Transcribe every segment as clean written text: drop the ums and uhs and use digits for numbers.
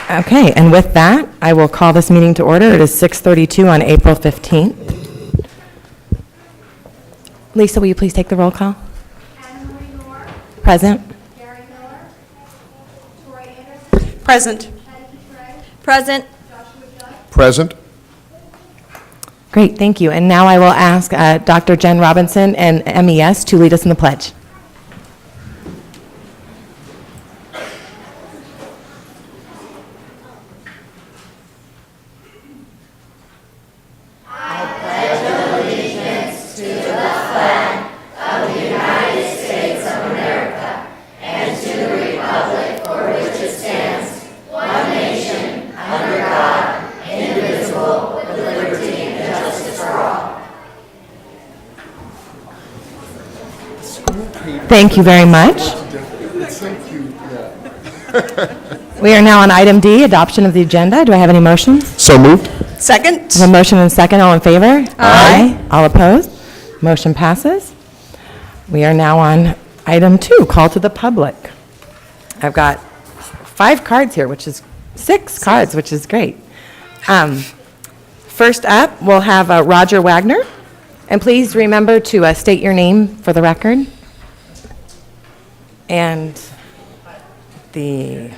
Okay, and with that, I will call this meeting to order. It is 6:32 on April 15th. Lisa, will you please take the roll call? Present. Present. Present. Present. Great, thank you. And now I will ask Dr. Jen Robinson and MES to lead us in the pledge. Thank you very much. We are now on item D, adoption of the agenda. Do I have any motions? So moved. Second. I have a motion and a second. All in favor? Aye. All opposed? Motion passes. We are now on item 2, call to the public. I've got 5 cards here, which is 6 cards, which is great. First up, we'll have Roger Wagner. And please remember to state your name for the record. And the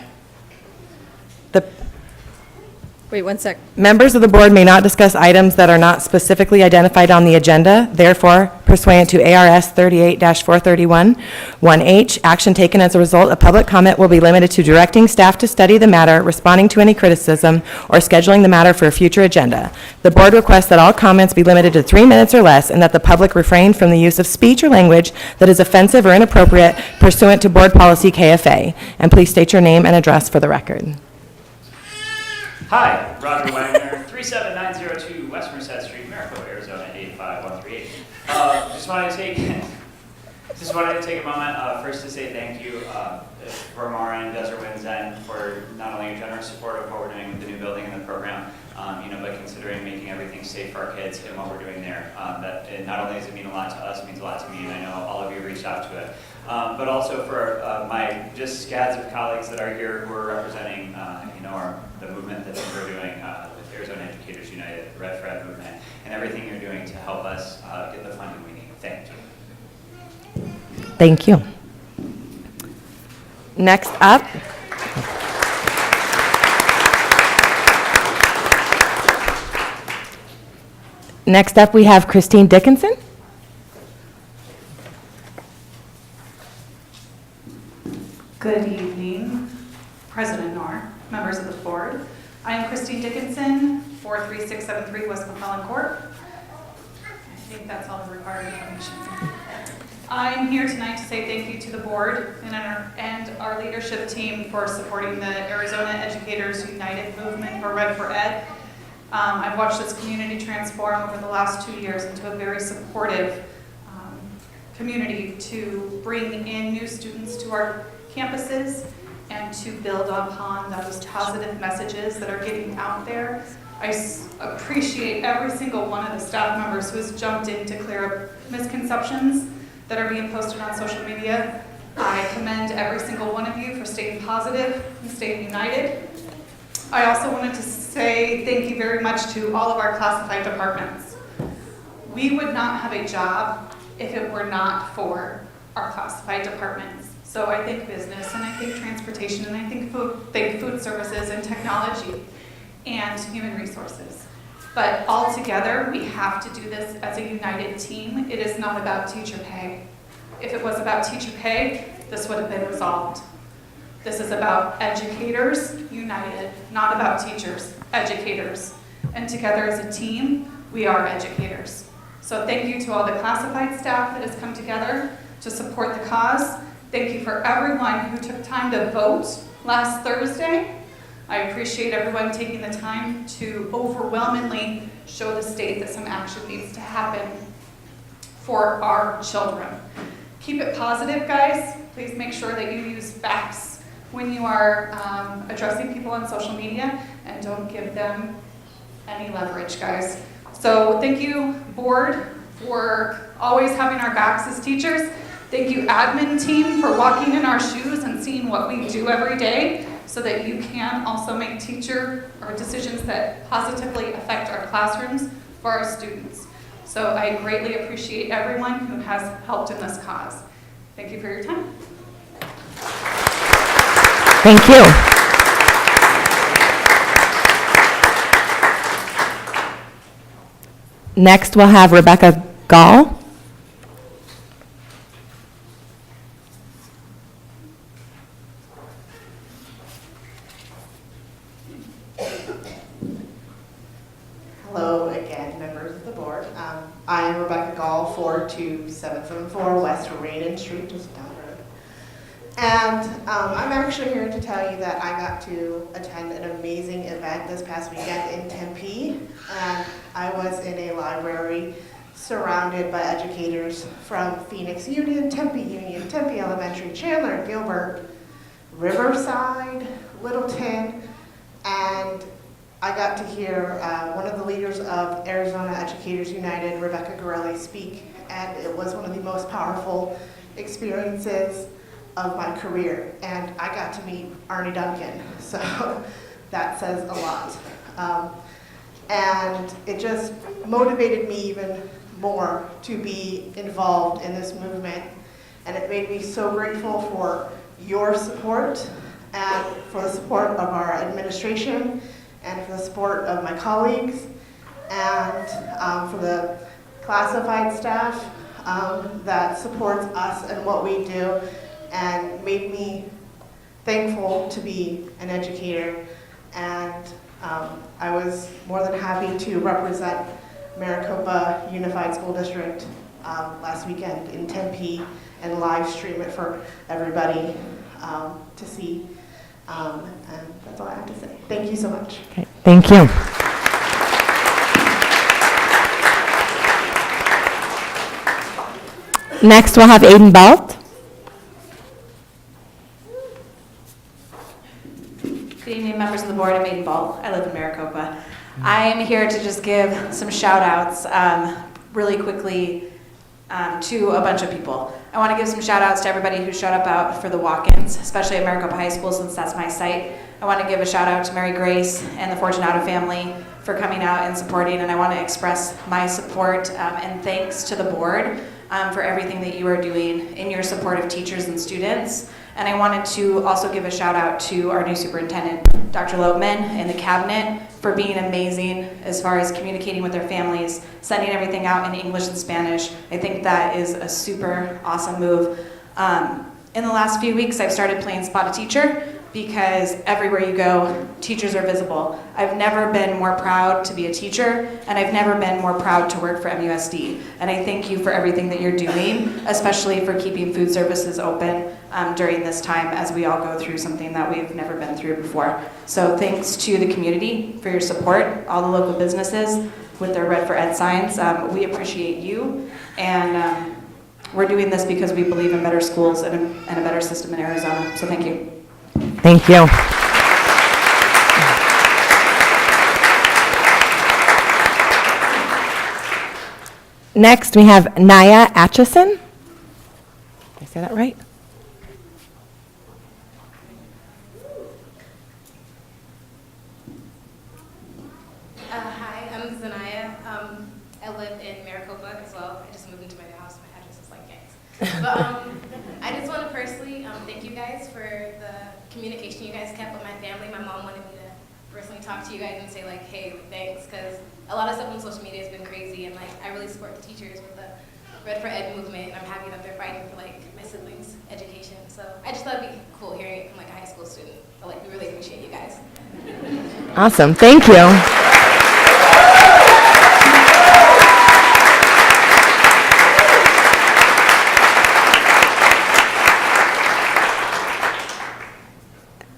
Wait 1 sec. members of the board may not discuss items that are not specifically identified on the agenda. Therefore, pursuant to ARS 38-431, 1H, action taken as a result of public comment will be limited to directing staff to study the matter, responding to any criticism, or scheduling the matter for a future agenda. The board requests that all comments be limited to 3 minutes or less, and that the public refrain from the use of speech or language that is offensive or inappropriate pursuant to board policy KFA. And please state your name and address for the record. Hi, Roger Wagner, 37902 West Merced Street, Maricopa, Arizona, 85138. Just wanted to take a moment first to say thank you for Mara and Desert Winds End for not only your generous support of what we're doing with the new building and the program, but considering making everything safe for our kids and what we're doing there. That it not only does it mean a lot to us, it means a lot to me, and I know all of you reached out to it. But also for my just scads of colleagues that are here who are representing, the movement that we're doing with Arizona Educators United, the Red Fred movement, and everything you're doing to help us get the funding we need. Thank you. Thank you. Next up. Next up, we have Christine Dickinson. Good evening, President Knorr, members of the board. I am Christine Dickinson, 43673 West McClellan Court. I think that's all the required information. I'm here tonight to say thank you to the board and our leadership team for supporting the Arizona Educators United movement, or Red for Ed. I've watched this community transform over the last 2 years into a very supportive community to bring in new students to our campuses and to build upon those positive messages that are getting out there. I appreciate every single one of the staff members who has jumped in to clear up misconceptions that are being posted on social media. I commend every single one of you for staying positive and staying united. I also wanted to say thank you very much to all of our classified departments. We would not have a job if it were not for our classified departments. So I think business, and I think transportation, and I think food services and technology and human resources. But all together, we have to do this as a united team. It is not about teacher pay. If it was about teacher pay, this would have been resolved. This is about educators united, not about teachers, educators. And together as a team, we are educators. So thank you to all the classified staff that has come together to support the cause. Thank you for everyone who took time to vote last Thursday. I appreciate everyone taking the time to overwhelmingly show the state that some action needs to happen for our children. Keep it positive, guys. Please make sure that you use facts when you are addressing people on social media, and don't give them any leverage, guys. So thank you, board, for always having our backs as teachers. Thank you, admin team, for walking in our shoes and seeing what we do every day so that you can also make teacher or decisions that positively affect our classrooms for our students. So I greatly appreciate everyone who has helped in this cause. Thank you for your time. Thank you. Next, we'll have Rebecca Gall. Hello again, members of the board. I am Rebecca Gall, 42774 West Rainen Street, just down the road. And I'm actually here to tell you that I got to attend an amazing event this past weekend in Tempe. And I was in a library surrounded by educators from Phoenix Union, Tempe Elementary, Chandler, Gilbert, Riverside, Littleton, and I got to hear one of the leaders of Arizona Educators United, Rebecca Gorelli, speak, and it was one of the most powerful experiences of my career. And I got to meet Arnie Duncan, so that says a lot. And it just motivated me even more to be involved in this movement, and it made me so grateful for your support and for the support of our administration and for the support of my colleagues and for the classified staff that supports us and what we do, and made me thankful to be an educator. And I was more than happy to represent Maricopa Unified School District last weekend in Tempe and live stream it for everybody to see. And that's all I have to say. Thank you so much. Okay, thank you. Next, we'll have Aiden Belt. Good evening, members of the board. I'm Aiden Ball. I live in Maricopa. I am here to just give some shout outs really quickly to a bunch of people. I want to give some shout outs to everybody who showed up out for the walk-ins, especially at Maricopa High School since that's my site. I want to give a shout out to Mary Grace and the Fortunato family for coming out and supporting, and I want to express my support and thanks to the board for everything that you are doing in your support of teachers and students. And I wanted to also give a shout out to our new superintendent, Dr. Lopeman, and the cabinet for being amazing as far as communicating with their families, sending everything out in English and Spanish. I think that is a super awesome move. In the last few weeks, I've started playing Spot a Teacher because everywhere you go, teachers are visible. I've never been more proud to be a teacher, and I've never been more proud to work for MUSD. And I thank you for everything that you're doing, especially for keeping food services open during this time as we all go through something that we've never been through before. So thanks to the community for your support, all the local businesses with their Red for Ed signs. We appreciate you, and we're doing this because we believe in better schools and a better system in Arizona. So thank you. Thank you. Next, we have Naya Atchison. Did I say that right? Hi, I'm Zanaya. I live in Maricopa as well. I just moved into my new house. My address is like gangs. But I just want to personally thank you guys for the communication you guys kept with my family. My mom wanted me to personally talk to you guys and say like, hey, thanks, because a lot of stuff on social media has been crazy, and like I really support the teachers with the Red for Ed movement, and I'm happy that they're fighting for like my siblings' education. So I just thought it'd be cool hearing it from like a high school student. But like we really appreciate you guys. Awesome. Thank you.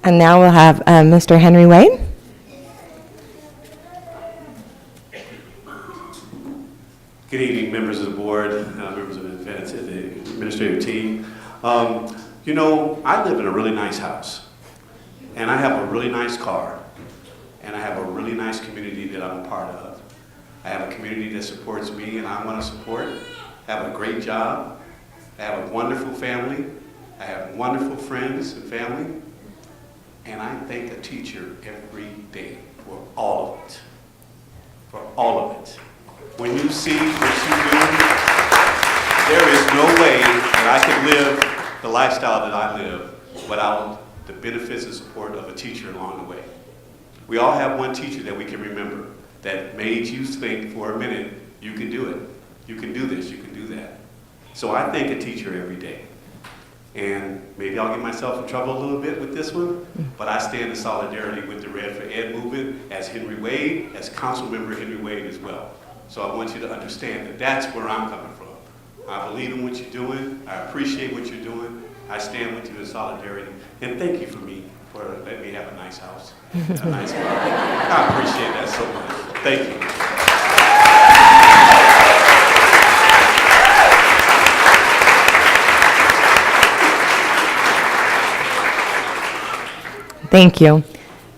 And now we'll have Mr. Henry Wade. Good evening, members of the board, members of the administrative team. You know, I live in a really nice house, and I have a really nice car, and I have a really nice community that I'm a part of. I have a community that supports me and I want to support. I have a great job. I have a wonderful family. I have wonderful friends and family. And I thank a teacher every day for all of it. For all of it. When you see what you do, there is no way that I could live the lifestyle that I live without the benefits and support of a teacher along the way. We all have one teacher that we can remember that made you think for a minute, you can do it. You can do this, you can do that. So I thank a teacher every day. And maybe I'll get myself in trouble a little bit with this one, but I stand in solidarity with the Red for Ed movement as Henry Wade, as Council Member Henry Wade as well. So I want you to understand that that's where I'm coming from. I believe in what you're doing. I appreciate what you're doing. I stand with you in solidarity. And thank you for letting me have a nice house, a nice car. I appreciate that so much. Thank you. Thank you.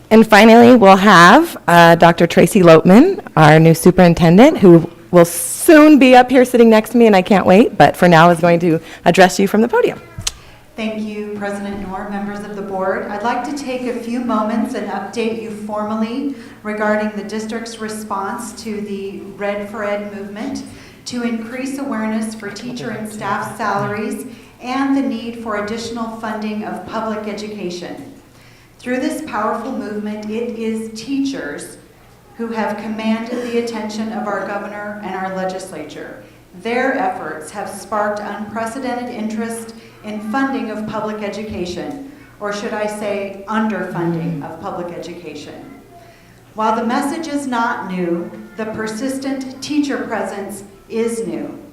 And finally, we'll have Dr. Tracy Loatman, our new superintendent, who will soon be up here sitting next to me, and I can't wait, but for now is going to address you from the podium. Thank you, President Noor, members of the board. I'd like to take a few moments and update you formally regarding the district's response to the Red for Ed movement to increase awareness for teacher and staff salaries and the need for additional funding of public education. Through this powerful movement, it is teachers who have commanded the attention of our governor and our legislature. Their efforts have sparked unprecedented interest in funding of public education, or should I say underfunding of public education. While the message is not new, the persistent teacher presence is new.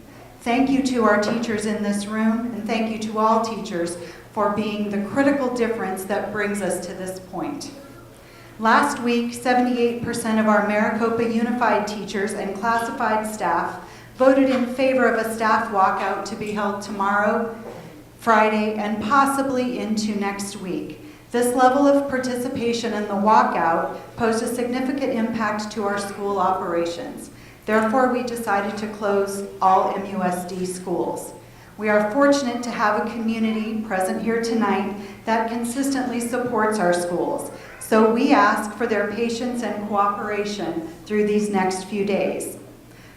Thank you to our teachers in this room, and thank you to all teachers for being the critical difference that brings us to this point. Last week, 78% of our Maricopa Unified teachers and classified staff voted in favor of a staff walkout to be held tomorrow, Friday, and possibly into next week. This level of participation in the walkout posed a significant impact to our school operations. Therefore, we decided to close all MUSD schools. We are fortunate to have a community present here tonight that consistently supports our schools. So we ask for their patience and cooperation through these next few days.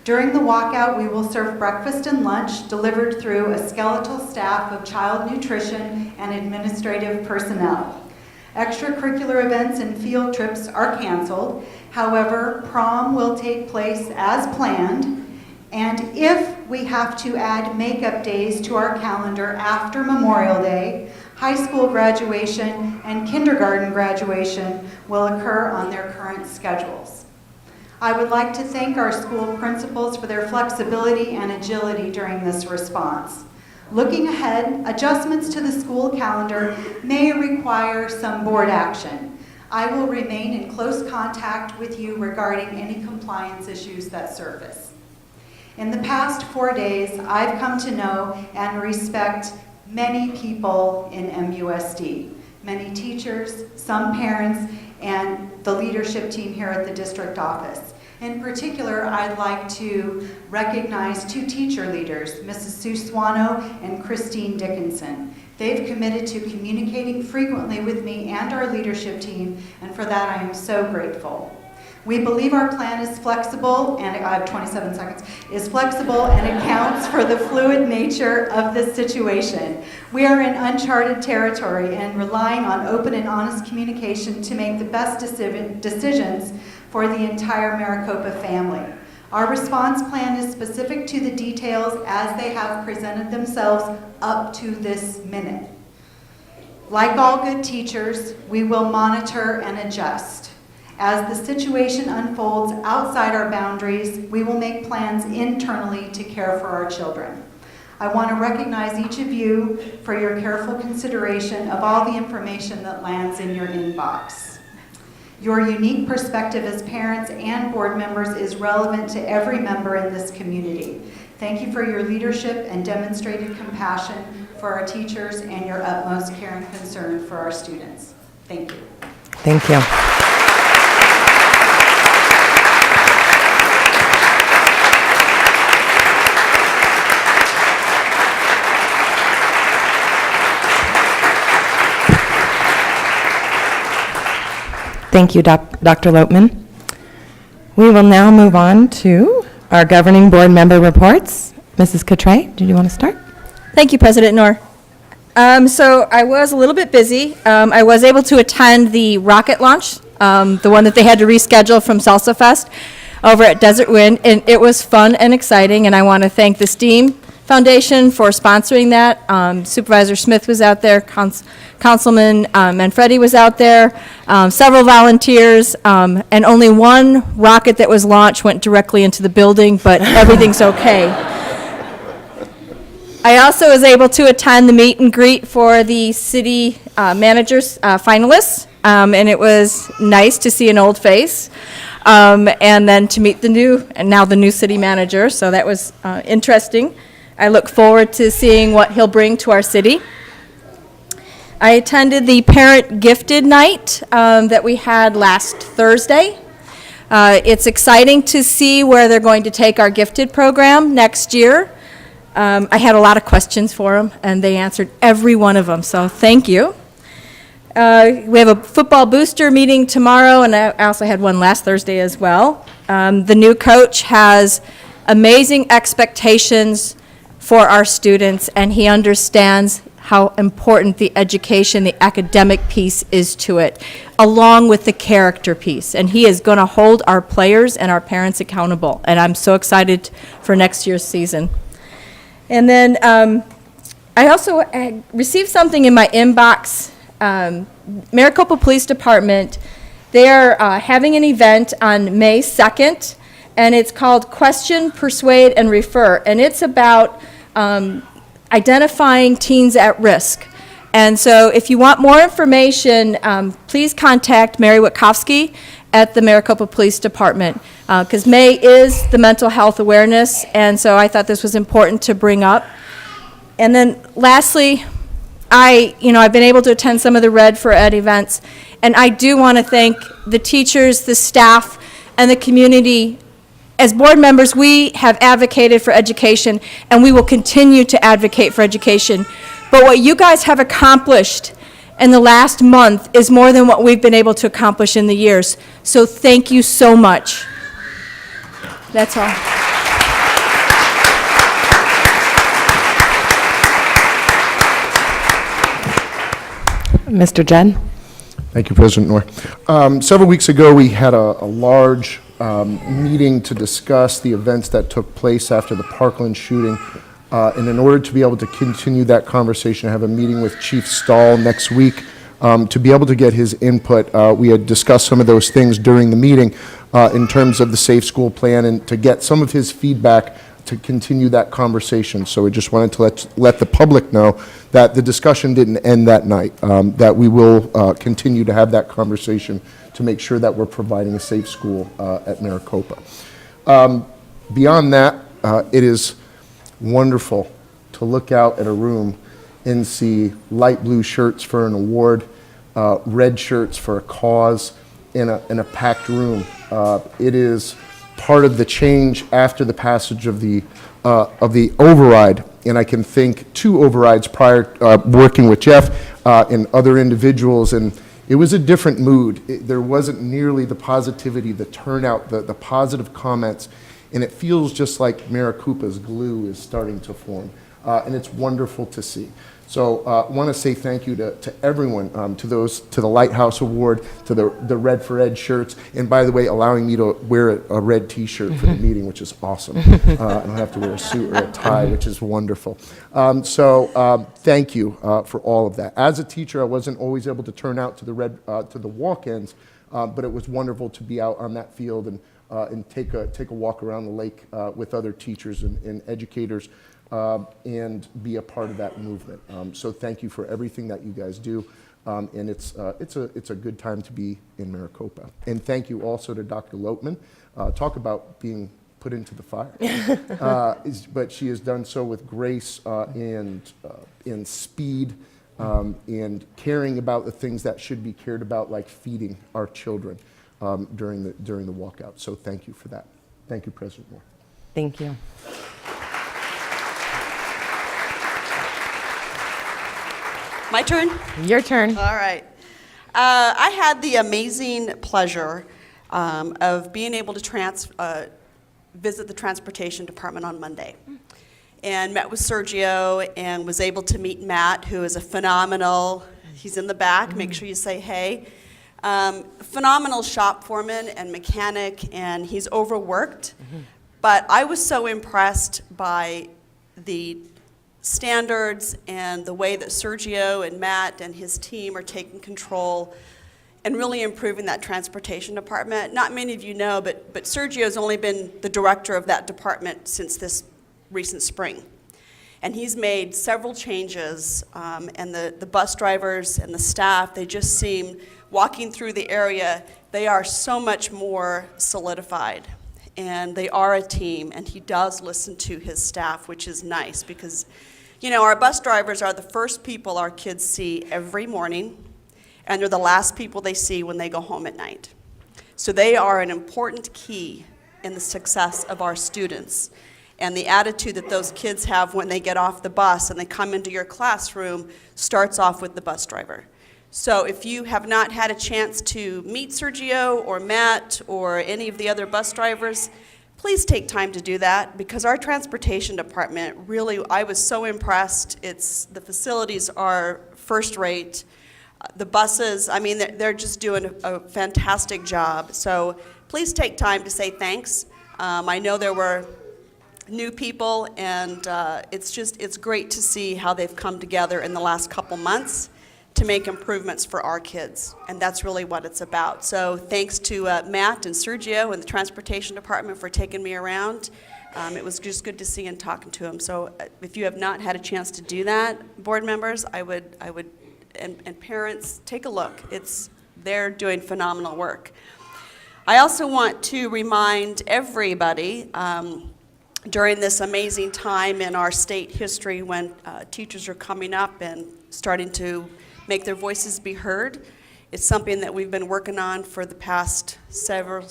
During the walkout, we will serve breakfast and lunch delivered through a skeletal staff of child nutrition and administrative personnel. Extracurricular events and field trips are canceled. However, prom will take place as planned. And if we have to add makeup days to our calendar after Memorial Day, high school graduation and kindergarten graduation will occur on their current schedules. I would like to thank our school principals for their flexibility and agility during this response. Looking ahead, adjustments to the school calendar may require some board action. I will remain in close contact with you regarding any compliance issues that surface. In the past 4 days, I've come to know and respect many people in MUSD, many teachers, some parents, and the leadership team here at the district office. In particular, I'd like to recognize two teacher leaders, Mrs. Sue Swano and Christine Dickinson. They've committed to communicating frequently with me and our leadership team, and for that I am so grateful. We believe our plan is flexible, and I have 27 seconds, is flexible and accounts for the fluid nature of this situation. We are in uncharted territory and relying on open and honest communication to make the best decisions for the entire Maricopa family. Our response plan is specific to the details as they have presented themselves up to this minute. Like all good teachers, we will monitor and adjust. As the situation unfolds outside our boundaries, we will make plans internally to care for our children. I want to recognize each of you for your careful consideration of all the information that lands in your inbox. Your unique perspective as parents and board members is relevant to every member in this community. Thank you for your leadership and demonstrated compassion for our teachers and your utmost care and concern for our students. Thank you. Thank you. Thank you, Dr. Lopman. We will now move on to our governing board member reports. Mrs. Cotray, did you want to start? Thank you, President Noor. So I was a little bit busy. I was able to attend the rocket launch, the one that they had to reschedule from Salsa Fest over at Desert Wind, and it was fun and exciting, and I want to thank the STEAM Foundation for sponsoring that. Supervisor Smith was out there, Councilman Manfredi was out there, several volunteers, and only one rocket that was launched went directly into the building, but everything's okay. I also was able to attend the meet and greet for the city managers finalists, and it was nice to see an old face, and then to meet the new city manager, so that was interesting. I look forward to seeing what he'll bring to our city. I attended the Parent Gifted Night that we had last Thursday. It's exciting to see where they're going to take our gifted program next year. I had a lot of questions for them, and they answered every one of them, so thank you. We have a football booster meeting tomorrow, and I also had one last Thursday as well. The new coach has amazing expectations for our students, and he understands how important the education, the academic piece is to it, along with the character piece. And he is going to hold our players and our parents accountable, and I'm so excited for next year's season. And then I also received something in my inbox. Maricopa Police Department, they are having an event on May 2nd, and it's called Question, Persuade, and Refer. And it's about identifying teens at risk. And so if you want more information, please contact Mary Witkowski at the Maricopa Police Department, because May is the mental health awareness, and so I thought this was important to bring up. And then lastly, I've been able to attend some of the Red for Ed events, and I do want to thank the teachers, the staff, and the community. As board members, we have advocated for education, and we will continue to advocate for education. But what you guys have accomplished in the last month is more than what we've been able to accomplish in the years. So thank you so much. That's all. Mr. Judd? Thank you, President Noor. Several weeks ago, we had a large meeting to discuss the events that took place after the Parkland shooting. And in order to be able to continue that conversation, I have a meeting with Chief Stahl next week to be able to get his input. We had discussed some of those things during the meeting in terms of the Safe School Plan and to get some of his feedback to continue that conversation. So we just wanted to let the public know that the discussion didn't end that night, that we will continue to have that conversation to make sure that we're providing a safe school at Maricopa. Beyond that, it is wonderful to look out at a room and see light blue shirts for an award, red shirts for a cause, in a packed room. It is part of the change after the passage of the override, and I can think 2 overrides prior, working with Jeff and other individuals, and it was a different mood. There wasn't nearly the positivity, the turnout, the positive comments, and it feels just like Maricopa's glue is starting to form, and it's wonderful to see. So I want to say thank you to everyone, to the Lighthouse Award, to the Red for Ed shirts, and by the way, allowing me to wear a red T-shirt for the meeting, which is awesome. I don't have to wear a suit or a tie, which is wonderful. Thank you for all of that. As a teacher, I wasn't always able to turn out to the walk-ins, but it was wonderful to be out on that field and take a walk around the lake with other teachers and educators. And be a part of that movement. So thank you for everything that you guys do, and it's a good time to be in Maricopa. And thank you also to Dr. Lopman. Talk about being put into the fire, but she has done so with grace and speed, and caring about the things that should be cared about, like feeding our children during the walkout. So thank you for that. Thank you, President Moore. Thank you. My turn? Your turn. All right. I had the amazing pleasure of being able to visit the transportation department on Monday, and met with Sergio and was able to meet Matt, who is a phenomenal, he's in the back, make sure you say hey, phenomenal shop foreman and mechanic, and he's overworked, but I was so impressed by the standards and the way that Sergio and Matt and his team are taking control and really improving that transportation department. Not many of you know, but Sergio's only been the director of that department since this recent spring. And he's made several changes, and the bus drivers and the staff, they just seem, walking through the area, they are so much more solidified. And they are a team, and he does listen to his staff, which is nice because, you know, our bus drivers are the first people our kids see every morning, and they're the last people they see when they go home at night. So they are an important key in the success of our students. And the attitude that those kids have when they get off the bus and they come into your classroom starts off with the bus driver. So if you have not had a chance to meet Sergio or Matt or any of the other bus drivers, please take time to do that, because our transportation department really, I was so impressed. The facilities are first rate. The buses, I mean, they're just doing a fantastic job. So please take time to say thanks. I know there were new people, and it's great to see how they've come together in the last couple months to make improvements for our kids, and that's really what it's about. So thanks to Matt and Sergio and the transportation department for taking me around. It was just good to see and talking to them. So if you have not had a chance to do that, board members, I would, and parents, take a look. They're doing phenomenal work. I also want to remind everybody, during this amazing time in our state history when teachers are coming up and starting to make their voices be heard. It's something that we've been working on for the past several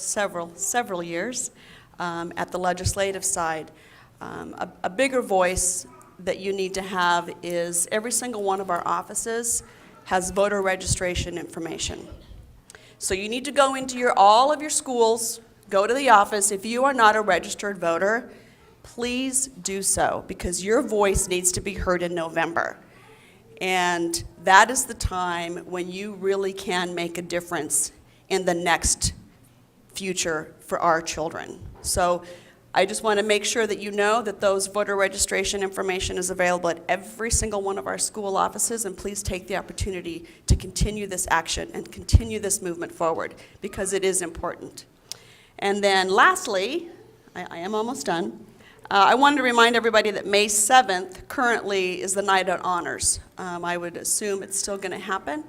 years at the legislative side. A bigger voice that you need to have is every single one of our offices has voter registration information. So you need to go into all of your schools, go to the office. If you are not a registered voter, please do so, because your voice needs to be heard in November. And that is the time when you really can make a difference in the next future for our children. So I just want to make sure that you know that those voter registration information is available at every single one of our school offices, and please take the opportunity to continue this action and continue this movement forward, because it is important. And then lastly, I am almost done. I wanted to remind everybody that May 7th currently is the Night Out Honors. I would assume it's still going to happen,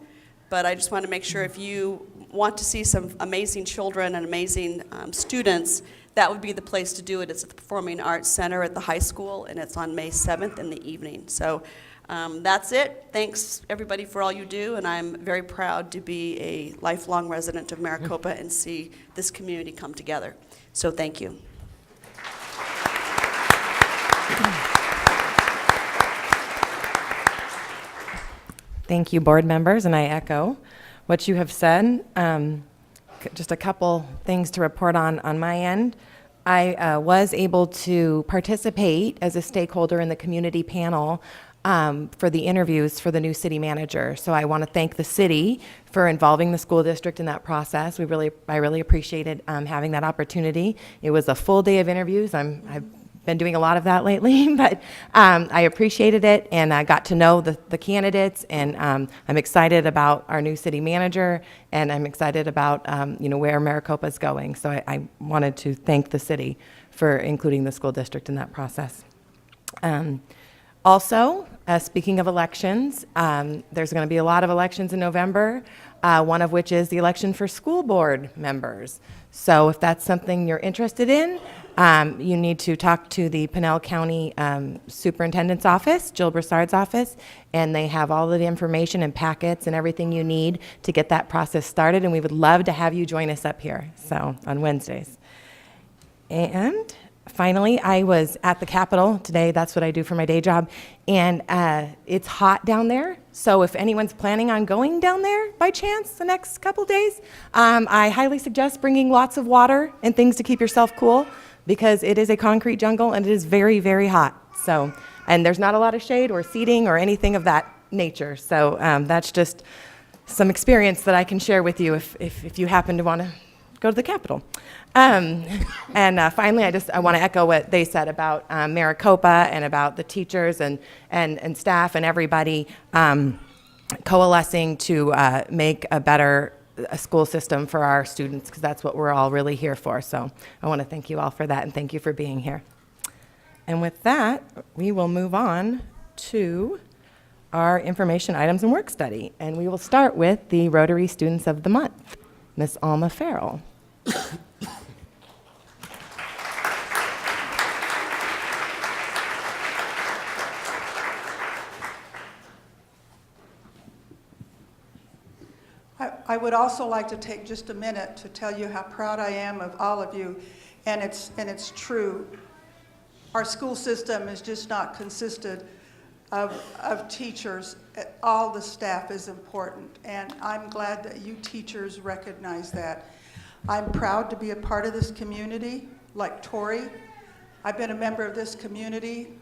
but I just want to make sure if you want to see some amazing children and amazing students, that would be the place to do it. It's at the Performing Arts Center at the high school, and it's on May 7th in the evening. So that's it. Thanks, everybody, for all you do, and I'm very proud to be a lifelong resident of Maricopa and see this community come together. So thank you. Thank you, board members, and I echo what you have said. Just a couple things to report on my end. I was able to participate as a stakeholder in the community panel for the interviews for the new city manager. So I want to thank the city for involving the school district in that process. I really appreciated having that opportunity. It was a full day of interviews. I've been doing a lot of that lately, but I appreciated it, and I got to know the candidates, and I'm excited about our new city manager, and I'm excited about where Maricopa is going. So I wanted to thank the city for including the school district in that process. Also, speaking of elections, there's going to be a lot of elections in November, one of which is the election for school board members. So if that's something you're interested in, you need to talk to the Pinell County Superintendent's office, Jill Broussard's office, and they have all of the information and packets and everything you need to get that process started, and we would love to have you join us up here, so on Wednesdays. And finally, I was at the Capitol today. That's what I do for my day job. And it's hot down there. So if anyone's planning on going down there by chance the next couple days, I highly suggest bringing lots of water and things to keep yourself cool, because it is a concrete jungle and it is very, very hot. So, and there's not a lot of shade or seating or anything of that nature. So that's just some experience that I can share with you if you happen to want to go to the Capitol. And finally, I want to echo what they said about Maricopa and about the teachers and staff and everybody coalescing to make a better school system for our students, because that's what we're all really here for. So I want to thank you all for that, and thank you for being here. And with that, we will move on to our information items and work study. And we will start with the Rotary Students of the Month, Miss Alma Farrell. I would also like to take just a minute to tell you how proud I am of all of you, and it's true. Our school system is just not consisted of teachers. All the staff is important, and I'm glad that you teachers recognize that. I'm proud to be a part of this community, like Tori. I've been a member of this community.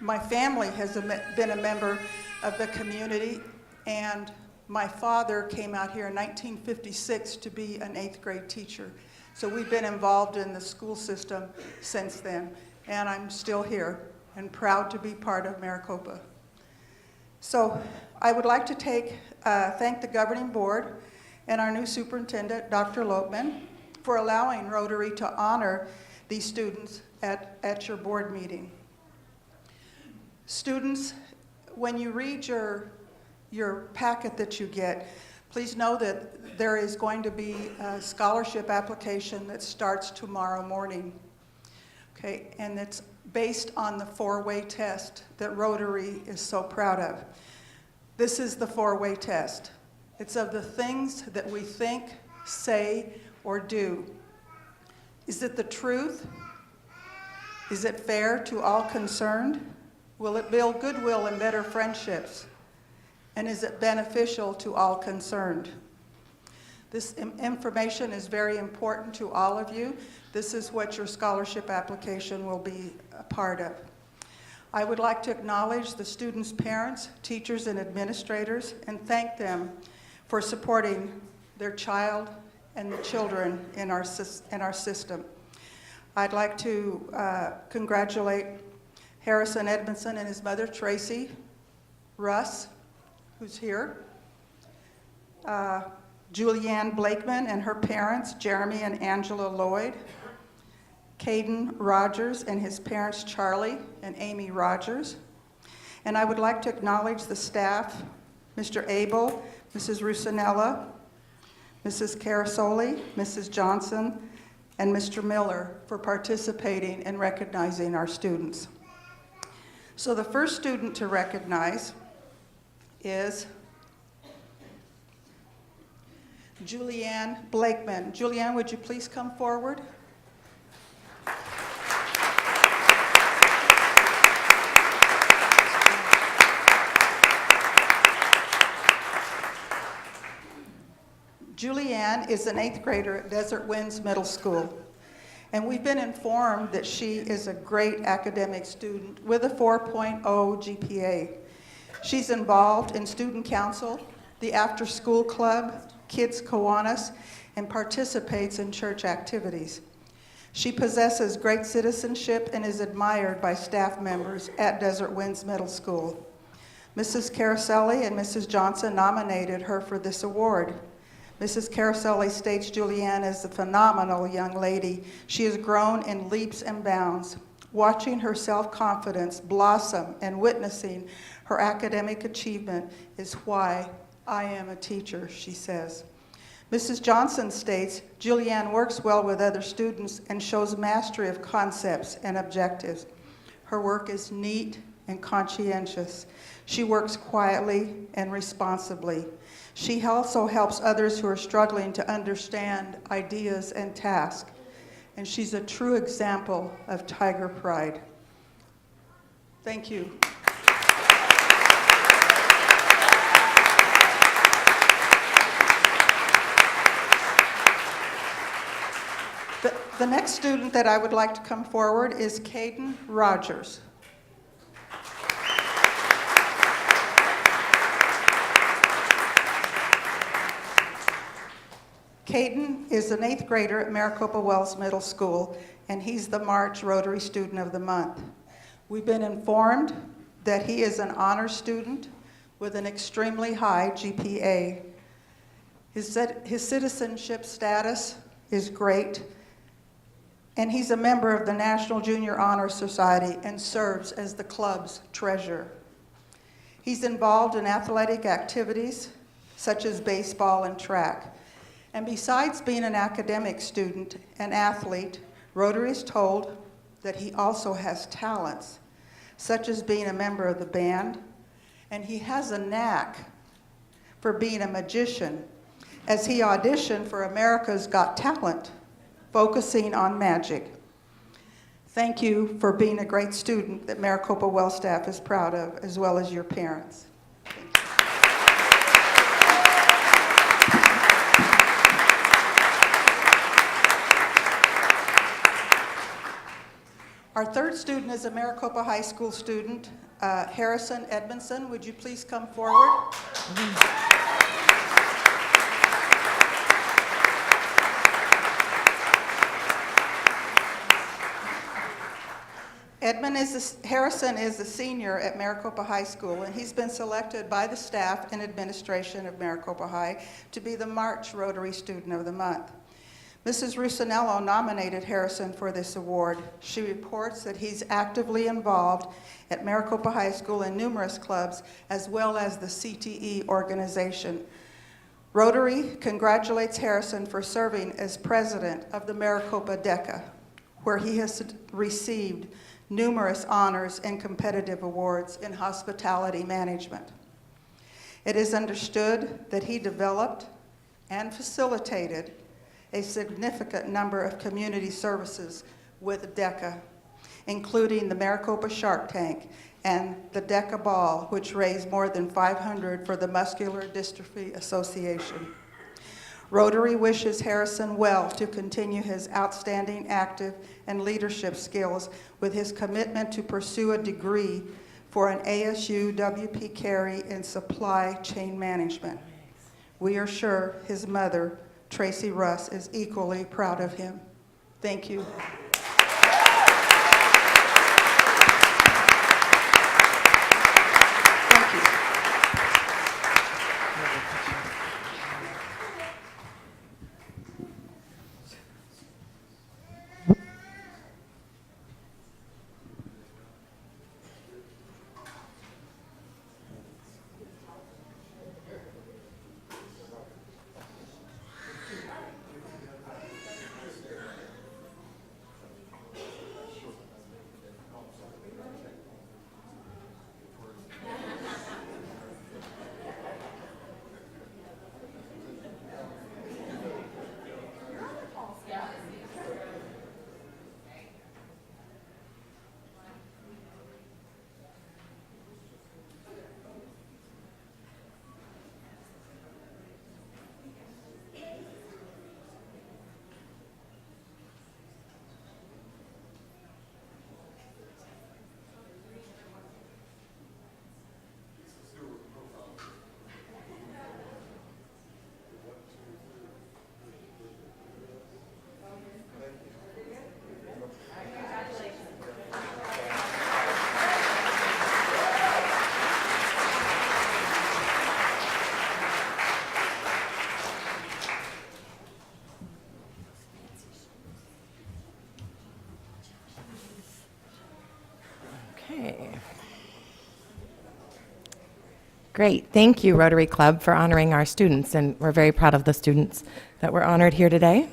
My family has been a member of the community, and my father came out here in 1956 to be an 8th grade teacher. So we've been involved in the school system since then, and I'm still here and proud to be part of Maricopa. So I would like to thank the governing board and our new superintendent, Dr. Lopman, for allowing Rotary to honor these students at your board meeting. Students, when you read your packet that you get, please know that there is going to be a scholarship application that starts tomorrow morning. Okay, and it's based on the 4-way test that Rotary is so proud of. This is the 4-way test. It's of the things that we think, say, or do. Is it the truth? Is it fair to all concerned? Will it build goodwill and better friendships? And is it beneficial to all concerned? This information is very important to all of you. This is what your scholarship application will be a part of. I would like to acknowledge the students' parents, teachers, and administrators, and thank them for supporting their child and the children in our system. I'd like to congratulate Harrison Edmondson and his mother, Tracy, Russ, who's here, Julianne Blakeman and her parents, Jeremy and Angela Lloyd, Caden Rogers and his parents, Charlie and Amy Rogers. And I would like to acknowledge the staff, Mr. Abel, Mrs. Rusinella, Mrs. Carasoli, Mrs. Johnson, and Mr. Miller for participating and recognizing our students. So the first student to recognize is Julianne Blakeman. Julianne, would you please come forward? Julianne is an 8th grader at Desert Winds Middle School, and we've been informed that she is a great academic student with a 4.0 GPA. She's involved in student council, the after-school club, Kids Kiwanis, and participates in church activities. She possesses great citizenship and is admired by staff members at Desert Winds Middle School. Mrs. Carasoli and Mrs. Johnson nominated her for this award. Mrs. Carasoli states Julianne is a phenomenal young lady. She has grown in leaps and bounds. Watching her self-confidence blossom and witnessing her academic achievement is why I am a teacher, she says. Mrs. Johnson states, Julianne works well with other students and shows mastery of concepts and objectives. Her work is neat and conscientious. She works quietly and responsibly. She also helps others who are struggling to understand ideas and tasks. and she's a true example of Tiger pride. Thank you. The next student that I would like to come forward is Caden Rogers. Caden is an 8th grader at Maricopa Wells Middle School, and he's the March Rotary Student of the Month. We've been informed that he is an honor student with an extremely high GPA. His citizenship status is great, and he's a member of the National Junior Honor Society and serves as the club's treasurer. He's involved in athletic activities such as baseball and track. And besides being an academic student and athlete, Rotary is told that he also has talents, such as being a member of the band, and he has a knack for being a magician, as he auditioned for America's Got Talent, focusing on magic. Thank you for being a great student that Maricopa Well staff is proud of, as well as your parents. Our third student is a Maricopa High School student, Harrison Edmondson. Would you please come forward? Harrison is a senior at Maricopa High School, and he's been selected by the staff and administration of Maricopa High to be the March Rotary Student of the Month. Mrs. Rusinello nominated Harrison for this award. She reports that he's actively involved at Maricopa High School in numerous clubs, as well as the CTE organization. Rotary congratulates Harrison for serving as president of the Maricopa DECA, where he has received numerous honors and competitive awards in hospitality management. It is understood that he developed and facilitated a significant number of community services with DECA, including the Maricopa Shark Tank and the DECA Ball, which raised more than $500 for the Muscular Dystrophy Association. Rotary wishes Harrison well to continue his outstanding active and leadership skills with his commitment to pursue a degree for an ASU WP Carey in supply chain management. We are sure his mother, Tracy Russ, is equally proud of him. Thank you. Thank you. Okay. Great. Thank you, Rotary Club, for honoring our students, and we're very proud of the students that were honored here today.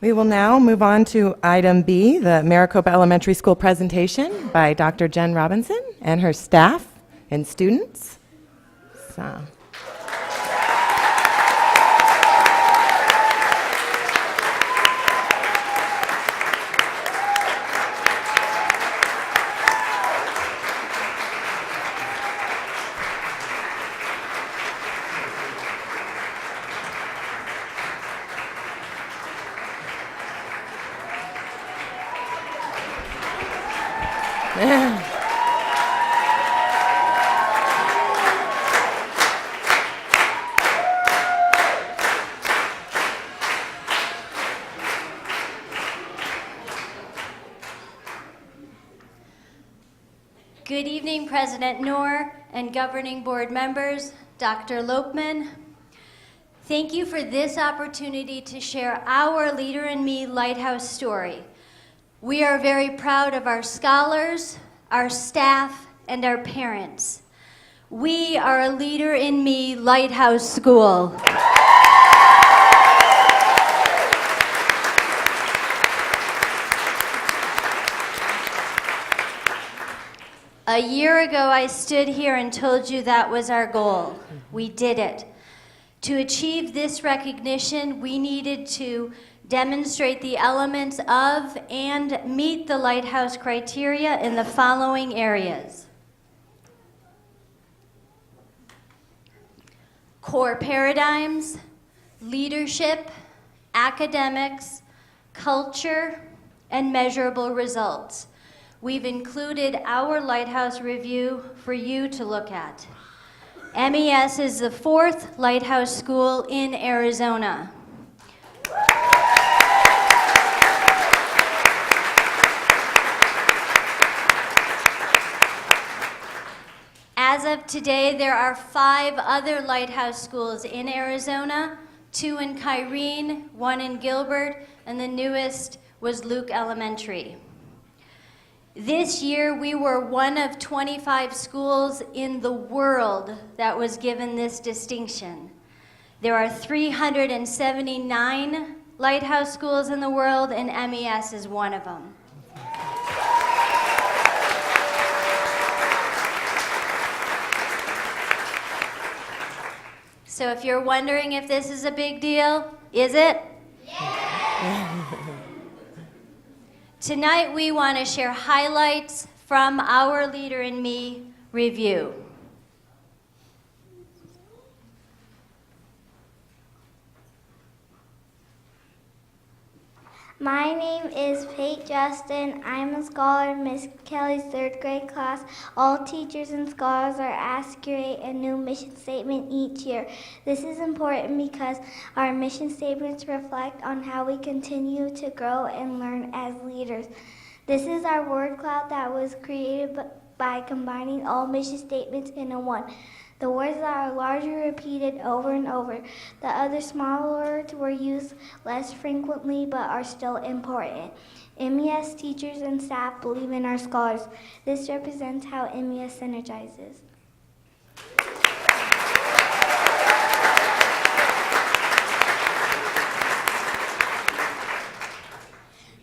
We will now move on to item B, the Maricopa Elementary School presentation by Dr. Jen Robinson and her staff and students. So. Good evening, President Noor and governing board members, Dr. Lopman. Thank you for this opportunity to share our Leader in Me Lighthouse story. We are very proud of our scholars, our staff, and our parents. We are a Leader in Me Lighthouse School. A year ago, I stood here and told you that was our goal. We did it. To achieve this recognition, we needed to demonstrate the elements of and meet the Lighthouse criteria in the following areas. Core paradigms, leadership, academics, culture, and measurable results. We've included our Lighthouse review for you to look at. MES is the 4th Lighthouse school in Arizona. As of today, there are 5 other Lighthouse schools in Arizona, 2 in Kyrene, 1 in Gilbert, and the newest was Luke Elementary. This year, we were one of 25 schools in the world that was given this distinction. There are 379 Lighthouse schools in the world, and MES is one of them. So if you're wondering if this is a big deal, is it? Yeah. Tonight, we want to share highlights from our Leader in Me review. My name is Pate Justin. I'm a scholar in Miss Kelly's 3rd grade class. All teachers and scholars are asked to create a new mission statement each year. This is important because our mission statements reflect on how we continue to grow and learn as leaders. This is our word cloud that was created by combining all mission statements into one. The words that are largely repeated over and over. The other smaller words were used less frequently but are still important. MES teachers and staff believe in our scholars. This represents how MES synergizes.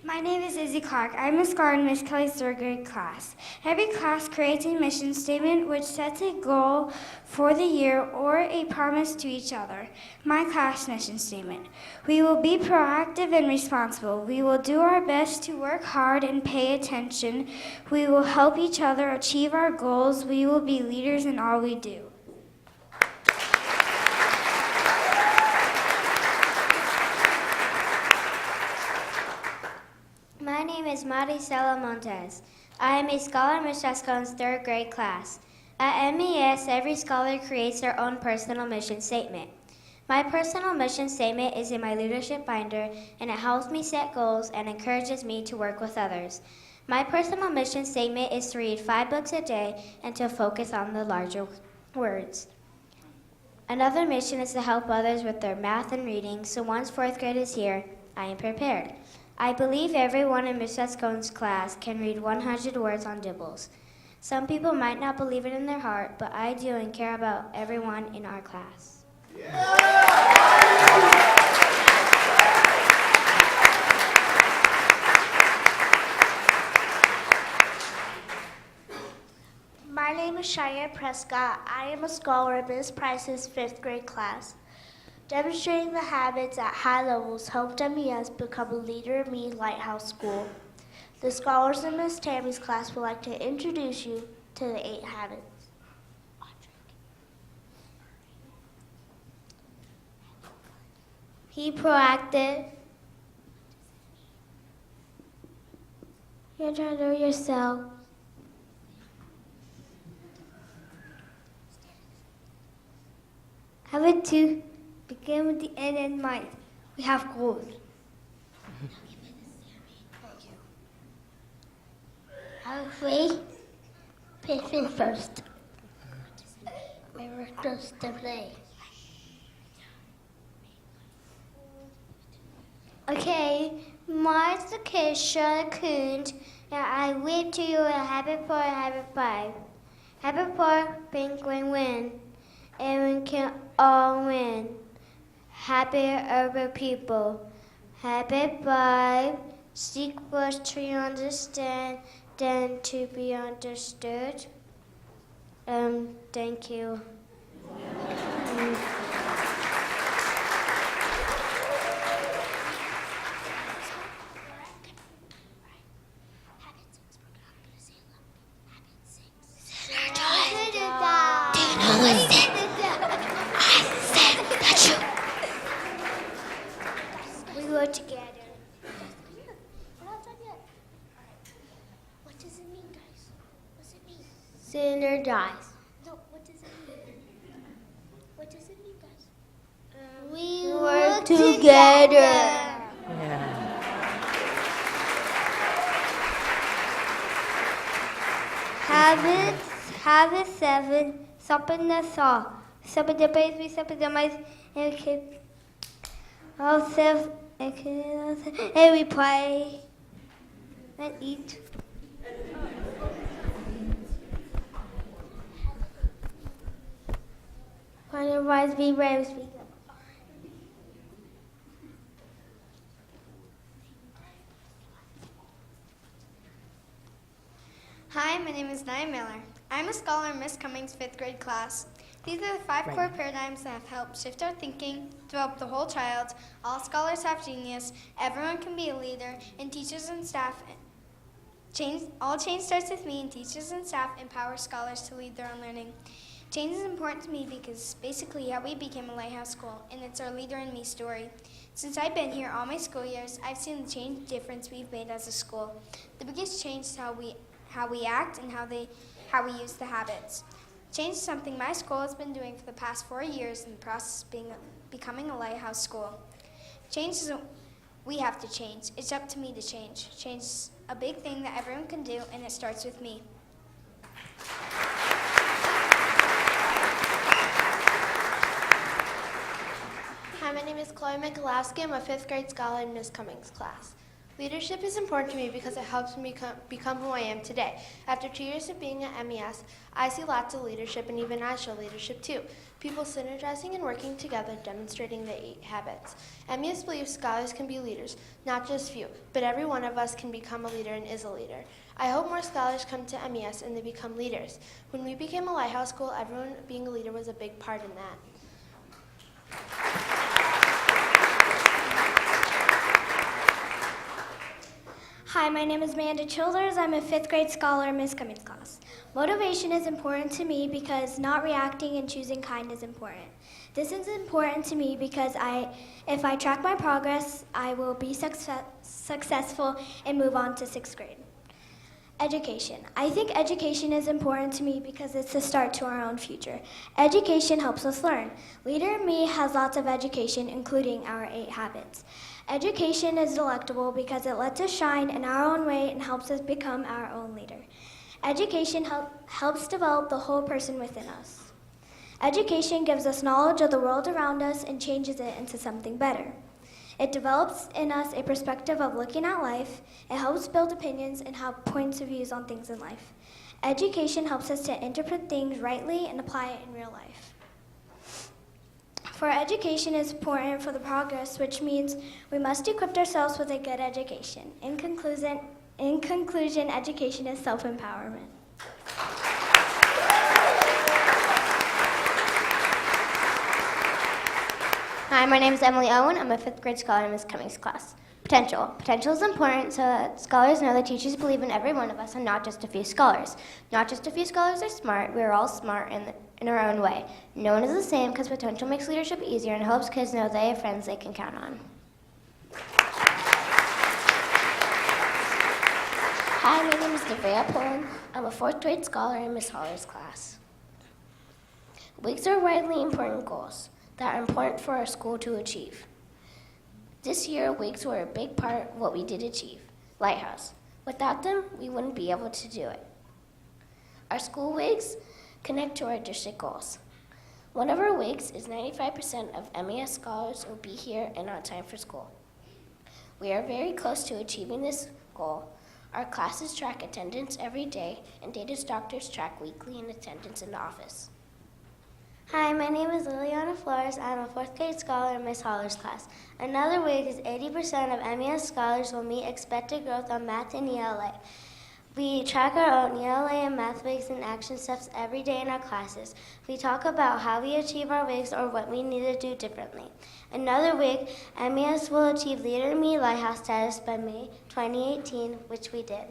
My name is Izzy Clark. I'm a scholar in Miss Kelly's 3rd grade class. Every class creates a mission statement which sets a goal for the year or a promise to each other. My class mission statement: we will be proactive and responsible. We will do our best to work hard and pay attention. We will help each other achieve our goals. We will be leaders in all we do. My name is Maricela Montes. I am a scholar in Ms. Chascon's 3rd grade class. At MES, every scholar creates their own personal mission statement. My personal mission statement is in my leadership binder, and it helps me set goals and encourages me to work with others. My personal mission statement is to read 5 books a day and to focus on the larger words. Another mission is to help others with their math and reading, so once 4th grade is here, I am prepared. I believe everyone in Ms. Chascon's class can read 100 words on dibbles. Some people might not believe it in their heart, but I do and care about everyone in our class. My name is Cheyenne Prescott. I am a scholar in Ms. Price's 5th grade class. Demonstrating the habits at high levels helped MES become a Leader in Me Lighthouse School. The scholars in Ms. Tammy's class would like to introduce you to the 8 habits. Be proactive. You're trying to know yourself. it to begin with the end in mind. We have goals. Are we patient first? My work goes to play. Okay, Mars the Kisha Coons. Now I wave to you a happy 4, happy 5. Happy 4, penguin win. And we can all win. Happy urban people. Happy 5, seek first to understand, then to be understood. Thank you. We were together. We're not done yet. What does it mean, guys? What does it mean? Sinner dies. No, what does it mean? What does it mean, guys? We work together. Yeah. Habit 7, something that's all. Something the base, we something the mice, and kids. Ourselves, and we play and eat. When it rise, be brave, speak up. Hi, my name is Nia Miller. I'm a scholar in Miss Cummings' 5th grade class. These are the 5 core paradigms that have helped shift our thinking, develop the whole child. All scholars have genius, everyone can be a leader, and teachers and staff. All change starts with me, and teachers and staff empower scholars to lead their own learning. Change is important to me because it's basically how we became a lighthouse school, and it's our leader in me story. Since I've been here all my school years, I've seen the change difference we've made as a school. The biggest change is how we act and how we use the habits. Change is something my school has been doing for the past 4 years in the process of becoming a lighthouse school. Change isn't we have to change. It's up to me to change. Change is a big thing that everyone can do, and it starts with me. Hi, my name is Chloe Mikulowski. I'm a 5th grade scholar in Miss Cummings' class. Leadership is important to me because it helps me become who I am today. After 2 years of being at MES, I see lots of leadership, and even I show leadership too. People synergizing and working together, demonstrating the 8 habits. MES believes scholars can be leaders, not just few, but every one of us can become a leader and is a leader. I hope more scholars come to MES and they become leaders. When we became a lighthouse school, everyone being a leader was a big part in that. Hi, my name is Amanda Childers. I'm a 5th grade scholar in Miss Cummings' class. Motivation is important to me because not reacting and choosing kind is important. This is important to me because if I track my progress, I will be successful and move on to 6th grade. Education. I think education is important to me because it's the start to our own future. Education helps us learn. Leader in Me has lots of education, including our 8 habits. Education is delectable because it lets us shine in our own way and helps us become our own leader. Education helps develop the whole person within us. Education gives us knowledge of the world around us and changes it into something better. It develops in us a perspective of looking at life. It helps build opinions and have points of views on things in life. Education helps us to interpret things rightly and apply it in real life. For education is important for the progress, which means we must equip ourselves with a good education. In conclusion, education is self-empowerment. Hi, my name is Emily Owen. I'm a 5th grade scholar in Miss Cummings' class. Potential. Potential is important so that scholars know that teachers believe in every one of us and not just a few scholars. Not just a few scholars are smart. We are all smart in our own way. No one is the same because potential makes leadership easier and helps kids know they have friends they can count on. Hi, my name is Nevaeh Pullen. I'm a 4th grade scholar in Miss Holler's class. Weeks are widely important goals. that are important for our school to achieve. This year, wigs were a big part of what we did achieve. Lighthouse. Without them, we wouldn't be able to do it. Our school wigs connect to our district goals. One of our wigs is 95% of MES scholars will be here and on time for school. We are very close to achieving this goal. Our classes track attendance every day, and Data's doctors track weekly in attendance in the office. Hi, my name is Liliana Flores. I'm a 4th grade scholar in Miss Holler's class. Another week is 80% of MES scholars will meet expected growth on math and ELA. We track our own ELA and math wigs and action steps every day in our classes. We talk about how we achieve our wigs or what we need to do differently. Another week, MES will achieve Leader in Me Lighthouse status by May 2018, which we did.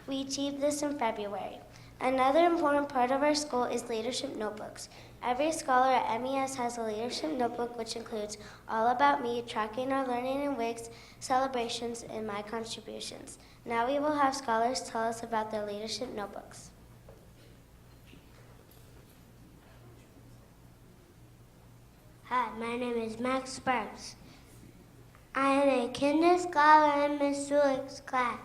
We achieved this in February. Another important part of our school is leadership notebooks. Every scholar at MES has a leadership notebook which includes all about me, tracking our learning in wigs, celebrations, and my contributions. Now we will have scholars tell us about their leadership notebooks. Hi, my name is Max Sparks. I am a kinder scholar in Miss Zulick's class.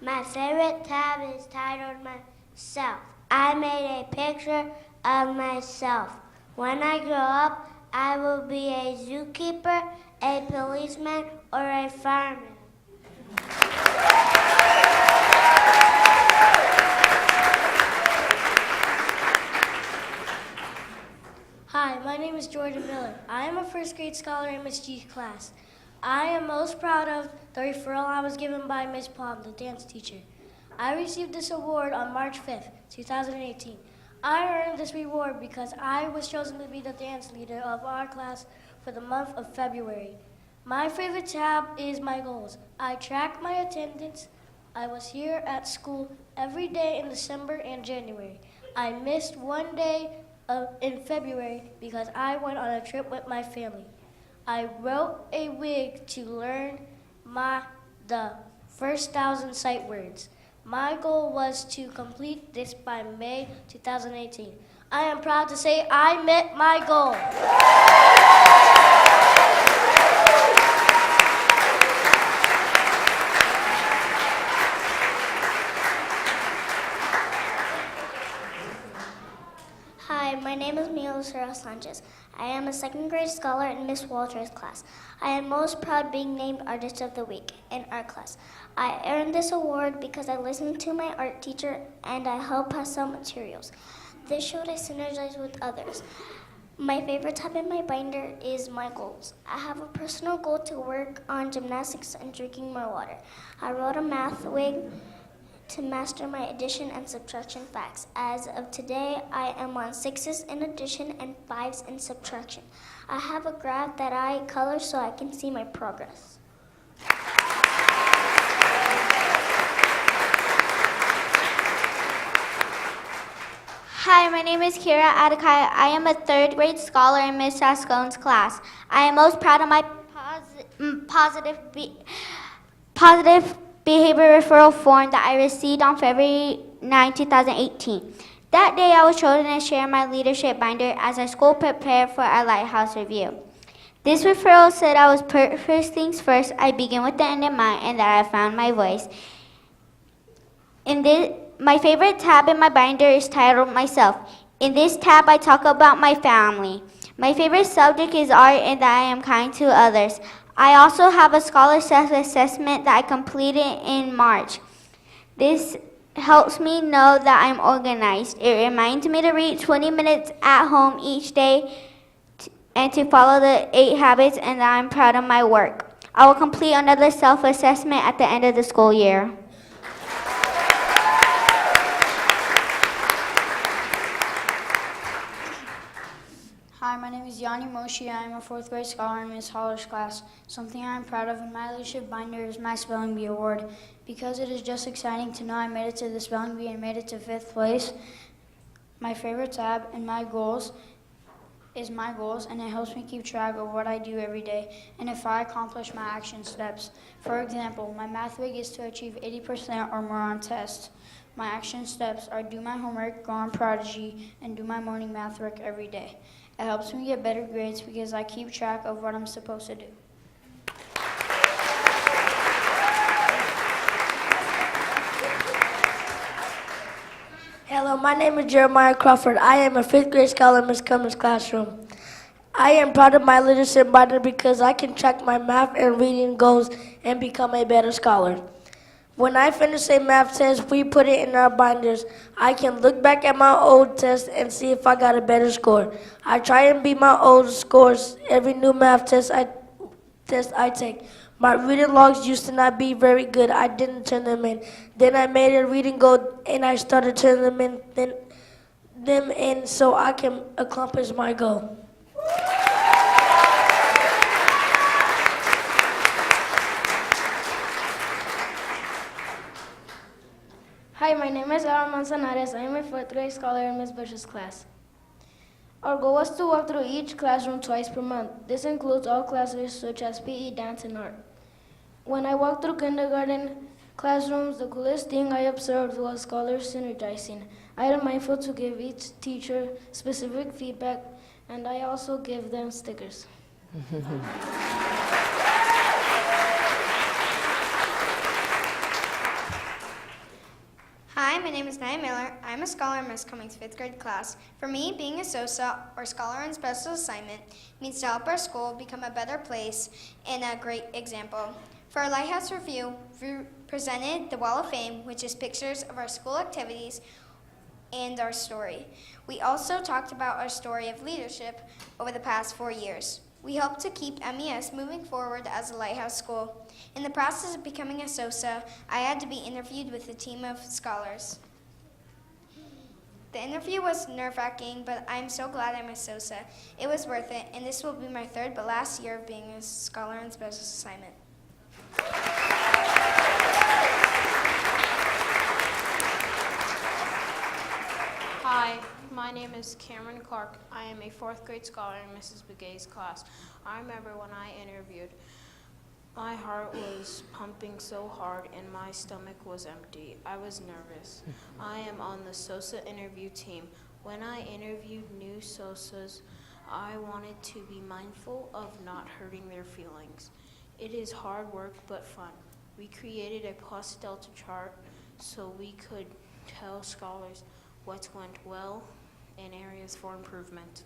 My favorite tab is titled Myself. I made a picture of myself. When I grow up, I will be a zookeeper, a policeman, or a fireman. Hi, my name is Jordan Miller. I am a 1st grade scholar in Miss G's class. I am most proud of the referral I was given by Miss Palm, the dance teacher. I received this award on March 5th, 2018. I earned this reward because I was chosen to be the dance leader of our class for the month of February. My favorite tab is my goals. I track my attendance. I was here at school every day in December and January. I missed one day in February because I went on a trip with my family. I wrote a wig to learn the first 1,000 sight words. My goal was to complete this by May 2018. I am proud to say I met my goal. Hi, my name is Mila Lucero Sanchez. I am a 2nd grade scholar in Miss Walter's class. I am most proud being named Artist of the Week in art class. I earned this award because I listened to my art teacher and I helped pass out materials. This showed I synergize with others. My favorite tab in my binder is my goals. I have a personal goal to work on gymnastics and drinking more water. I wrote a math wig to master my addition and subtraction facts. As of today, I am on 6s in addition and 5s in subtraction. I have a graph that I color so I can see my progress. Hi, my name is Kira Adekai. I am a 3rd grade scholar in Miss Sascone's class. I am most proud of my positive behavior referral form that I received on February 9, 2018. That day, I was chosen to share my leadership binder as our school prepared for our Lighthouse review. This referral said I was first things first, I begin with the end in mind, and that I found my voice. My favorite tab in my binder is titled Myself. In this tab, I talk about my family. My favorite subject is art and that I am kind to others. I also have a scholar self-assessment that I completed in March. This helps me know that I'm organized. It reminds me to read 20 minutes at home each day and to follow the 8 habits, and that I'm proud of my work. I will complete another self-assessment at the end of the school year. Hi, my name is Yanni Moshi. I am a 4th grade scholar in Miss Holler's class. Something I am proud of in my leadership binder is my spelling bee award. Because it is just exciting to know I made it to the spelling bee and made it to 5th place. My favorite tab and my goals is my goals, and it helps me keep track of what I do every day and if I accomplish my action steps. For example, my math week is to achieve 80% or more on tests. My action steps are do my homework, go on Prodigy, and do my morning math work every day. It helps me get better grades because I keep track of what I'm supposed to do. Hello, my name is Jeremiah Crawford. I am a 5th grade scholar in Ms. Cummings' classroom. I am proud of my leadership binder because I can track my math and reading goals and become a better scholar. When I finish a math test, we put it in our binders. I can look back at my old test and see if I got a better score. I try and beat my old scores every new math test I take. My reading logs used to not be very good. I didn't turn them in. Then I made a reading goal and I started turning them in so I can accomplish my goal. Hi, my name is Aaron Manzanares. I am a 4th grade scholar in Ms. Bush's class. Our goal was to walk through each classroom twice per month. This includes all classes such as PE, dance, and art. When I walked through kindergarten classrooms, the coolest thing I observed was scholars synergizing. I am mindful to give each teacher specific feedback, and I also give them stickers. Hi, my name is Nia Miller. I'm a scholar in Ms. Cummings' 5th grade class. For me, being a SOSA, or Scholar on Special Assignment, means to help our school become a better place and a great example. For our Lighthouse Review, we presented the Wall of Fame, which is pictures of our school activities and our story. We also talked about our story of leadership over the past 4 years. We hope to keep MES moving forward as a Lighthouse school. In the process of becoming a SOSA, I had to be interviewed with a team of scholars. The interview was nerve-wracking, but I'm so glad I'm a SOSA. It was worth it, and this will be my 3rd but last year of being a Scholar on Special Assignment. Hi, my name is Cameron Clark. I am a 4th grade scholar in Mrs. Begay's class. I remember when I interviewed, my heart was pumping so hard and my stomach was empty. I was nervous. I am on the SOSA interview team. When I interviewed new SOSAs, I wanted to be mindful of not hurting their feelings. It is hard work but fun. We created a plus delta chart so we could tell scholars what went well and areas for improvement.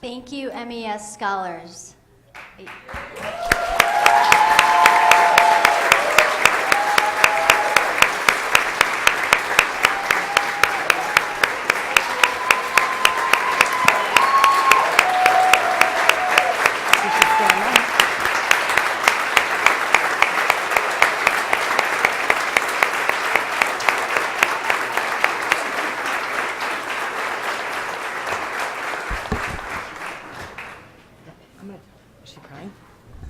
Thank you, MES scholars.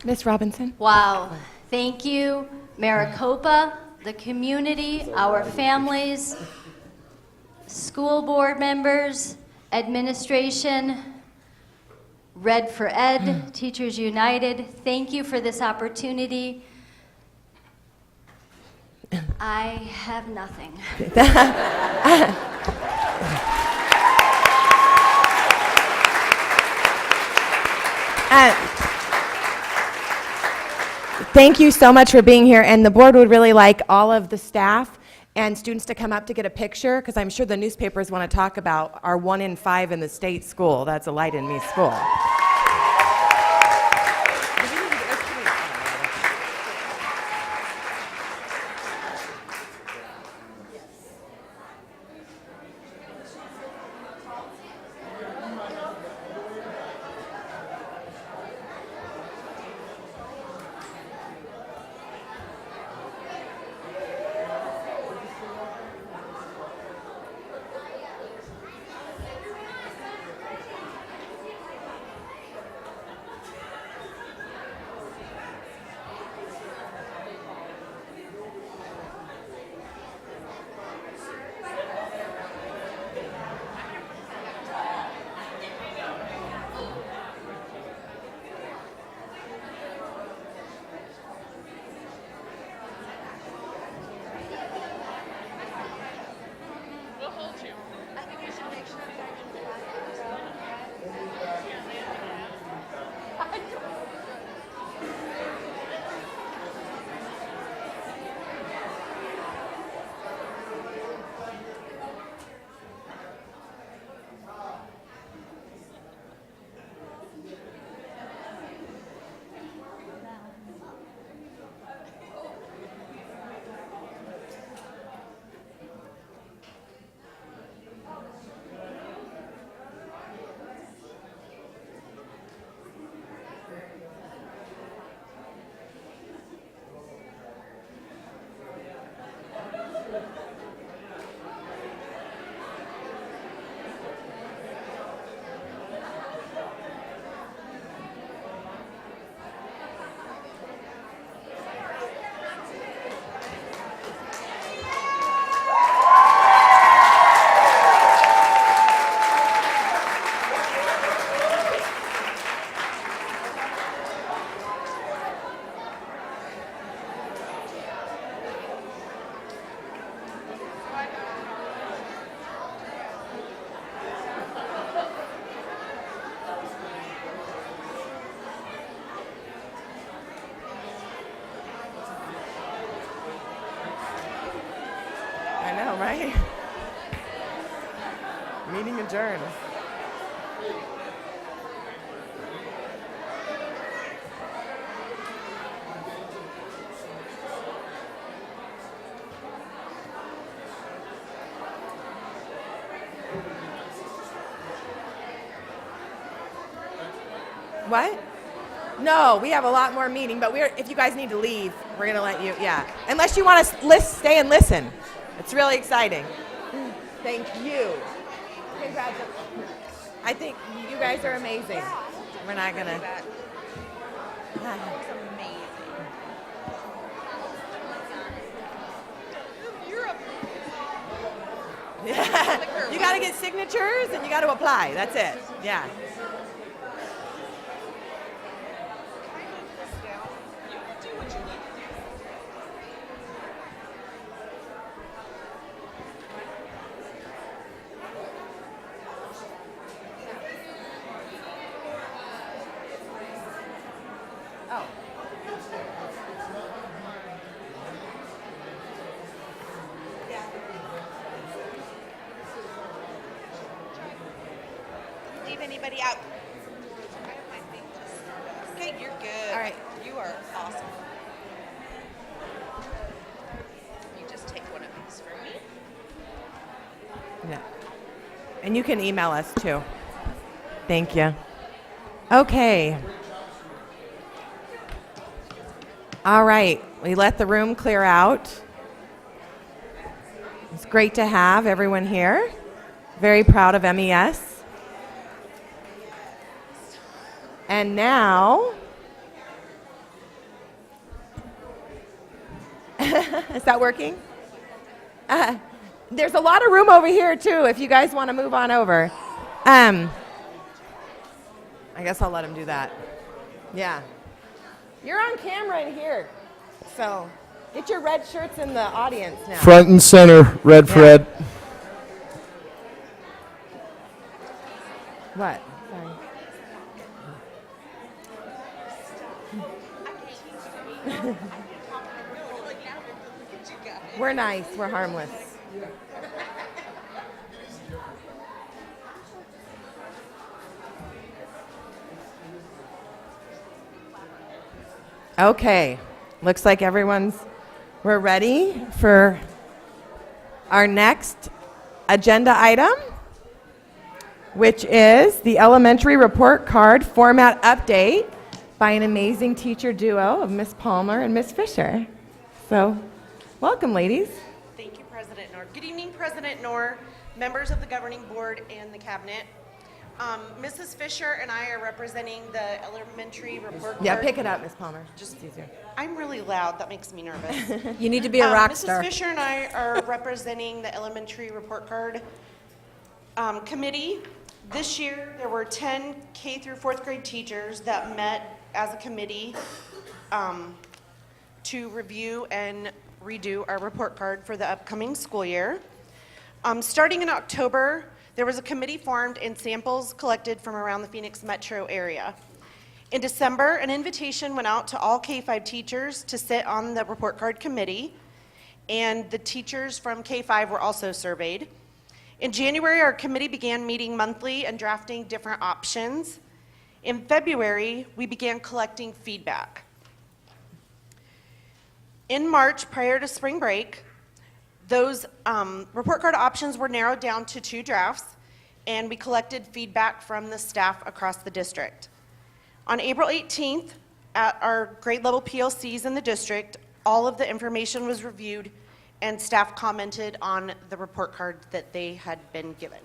Ms. Robinson? Wow. Thank you, Maricopa, the community, our families, school board members, administration, Red for Ed, Teachers United. Thank you for this opportunity. I have nothing. Thank you so much for being here, and the board would really like all of the staff and students to come up to get a picture, because I'm sure the newspapers want to talk about our 1 in 5 in the state school. That's a Light in Me school. I know, right? Meeting adjourned. What? No, we have a lot more meeting, but if you guys need to leave, we're going to let you, yeah. Unless you want to stay and listen. It's really exciting. Thank you. Congratulations. I think you guys are amazing. We're not going to. Yeah. You got to get signatures and you got to apply. That's it. Yeah. Leave anybody out. Okay, you're good. All right. You are awesome. You just take one of these for me. Yeah. And you can email us too. Thank you. Okay. All right. We let the room clear out. It's great to have everyone here. Very proud of MES. And now, is that working? There's a lot of room over here too if you guys want to move on over. I guess I'll let him do that. Yeah. You're on camera in here, so get your red shirts in the audience now. Front and center, red for Ed. What? Sorry. We're nice. We're harmless. Okay. Looks like we're ready for our next agenda item, which is the elementary report card format update by an amazing teacher duo of Miss Palmer and Miss Fisher. So, welcome, ladies. Thank you, President Knorr. Good evening, President Knorr, members of the governing board and the cabinet. Mrs. Fisher and I are representing the elementary report Yeah, card. pick it up, Miss Palmer. Just easier. I'm really loud. That makes me nervous. You need to be a rock Mrs. star. Fisher and I are representing the elementary report card committee. This year, there were 10 K through 4th grade teachers that met as a committee to review and redo our report card for the upcoming school year. Starting in October, there was a committee formed and samples collected from around the Phoenix metro area. In December, an invitation went out to all K-5 teachers to sit on the report card committee, and the teachers from K-5 were also surveyed. In January, our committee began meeting monthly and drafting different options. In February, we began collecting feedback. In March, prior to spring break, those report card options were narrowed down to 2 drafts, and we collected feedback from the staff across the district. On April 18th, at our grade level PLCs in the district, all of the information was reviewed and staff commented on the report card that they had been given.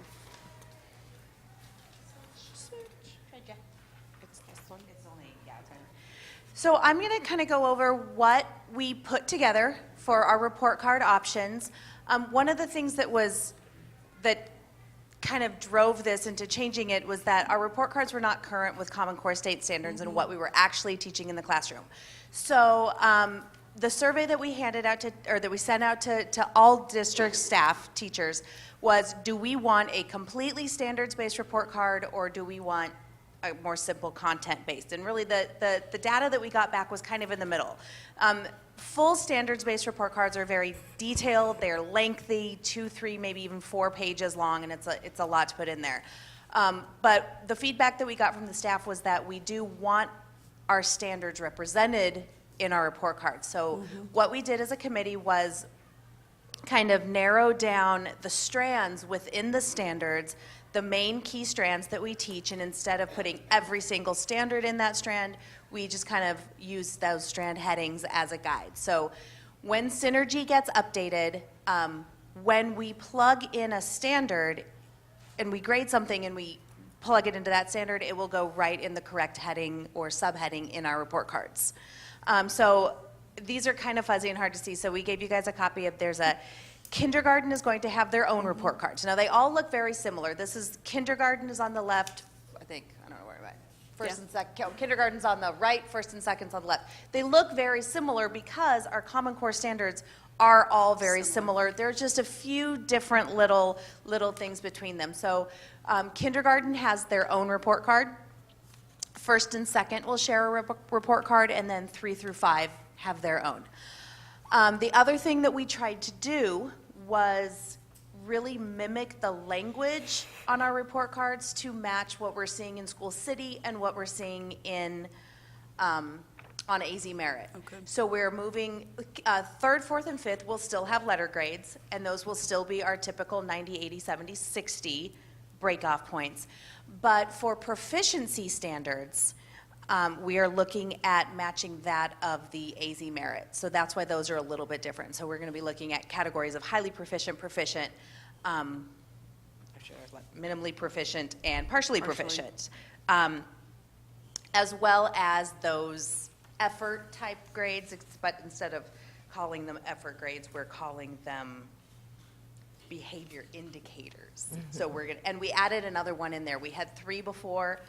So I'm going to kind of go over what we put together for our report card options. One of the things that kind of drove this into changing it was that our report cards were not current with Common Core state standards and what we were actually teaching in the classroom. So the survey that we handed out to, or that we sent out to all district staff, teachers, was do we want a completely standards-based report card or do we want a more simple content-based. And really, the data that we got back was kind of in the middle. Full standards-based report cards are very detailed, they're lengthy, 2, 3, maybe even 4 pages long, and it's a lot to put in there. But the feedback that we got from the staff was that we do want our standards represented in our report cards. So what we did as a committee was kind of narrow down the strands within the standards, the main key strands that we teach, and instead of putting every single standard in that strand, we just kind of use those strand headings as a guide. So when Synergy gets updated, when we plug in a standard and we grade something and we plug it into that standard, it will go right in the correct heading or subheading in our report cards. So these are kind of fuzzy and hard to see, so we gave you guys a copy of, there's a, kindergarten is going to have their own report cards. Now they all look very similar. This is, kindergarten is on the left, I think, I don't know where am I? First and second, kindergarten's on the right, first and second's on the left. They look very similar because our Common Core standards are all very similar. There's just a few different little things between them. So kindergarten has their own report card. First and second will share a report card, and then 3 through 5 have their own. The other thing that we tried to do was really mimic the language on our report cards to match what we're seeing in School City and what we're seeing in on AZ Merit. Okay. So we're moving, 3rd, 4th, and 5th will still have letter grades, and those will still be our typical 90, 80, 70, 60 break-off points. But for proficiency standards, we are looking at matching that of the AZ Merit. So that's why those are a little bit different. So we're going to be looking at categories of highly proficient, proficient, minimally proficient, and partially proficient, as well as those effort type grades, but instead of calling them effort grades, we're calling them behavior indicators. So we're going to, and we added another one in there. We had 3 before.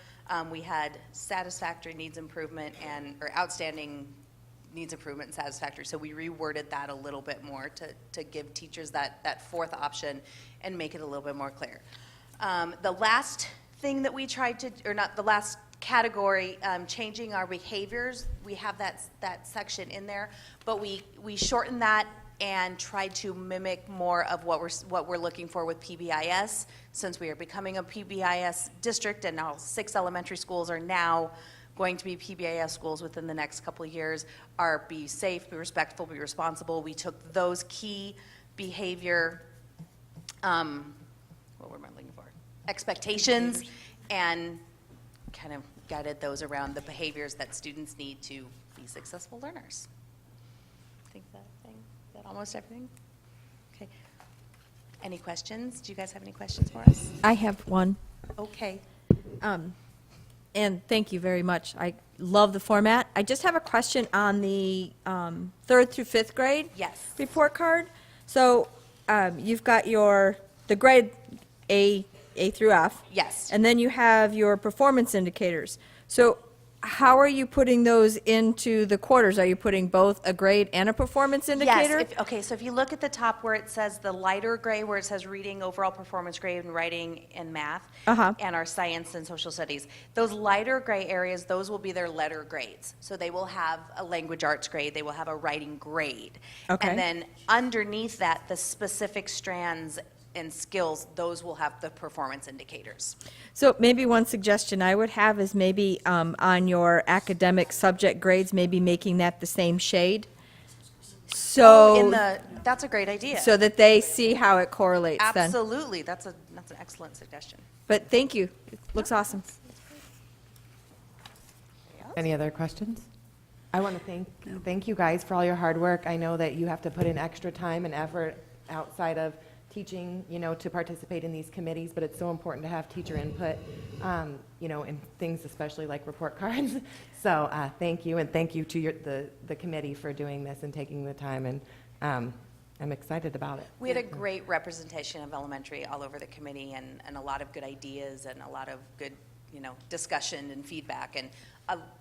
We had satisfactory needs improvement or outstanding needs improvement and satisfactory. So we reworded that a little bit more to give teachers that 4th option and make it a little bit more clear. The last thing that we tried to, or not the last category, changing our behaviors, we have that section in there, but we shortened that and tried to mimic more of what we're looking for with PBIS, since we are becoming a PBIS district, and all 6 elementary schools are now going to be PBIS schools within the next couple of years, are be safe, be respectful, be responsible. We took those key behavior, what were I looking for? Expectations, and kind of guided those around the behaviors that students need to be successful learners. I think that almost everything? Okay. Any questions? Do you guys have any questions for us? I have one. Okay. And thank you very much. I love the format. I just have a question on the 3rd through 5th grade report card. So you've got the grade A through F. Yes. And then you have your performance indicators. So how are you putting those into the quarters? Are you putting both a grade and a performance indicator? Yes. Okay, so if you look at the top where it says the lighter gray, where it says reading, overall performance grade, and writing and math, and our science and social studies, those lighter gray areas, those will be their letter grades. So they will have a language arts grade, they will have a writing grade. Okay. And then underneath that, the specific strands and skills, those will have the performance indicators. So maybe one suggestion I would have is maybe on your academic subject grades, maybe making that the same shade. So that's a great idea. So that they see how it correlates then. Absolutely, that's an excellent suggestion. But thank you, it looks awesome. Any other questions? I want to thank you guys for all your hard work. I know that you have to put in extra time and effort outside of teaching, to participate in these committees, but it's so important to have teacher input, in things especially like report cards. So thank you, and thank you to the committee for doing this and taking the time, and I'm excited about it. We had a great representation of elementary all over the committee, and a lot of good ideas and a lot of good, discussion and feedback. And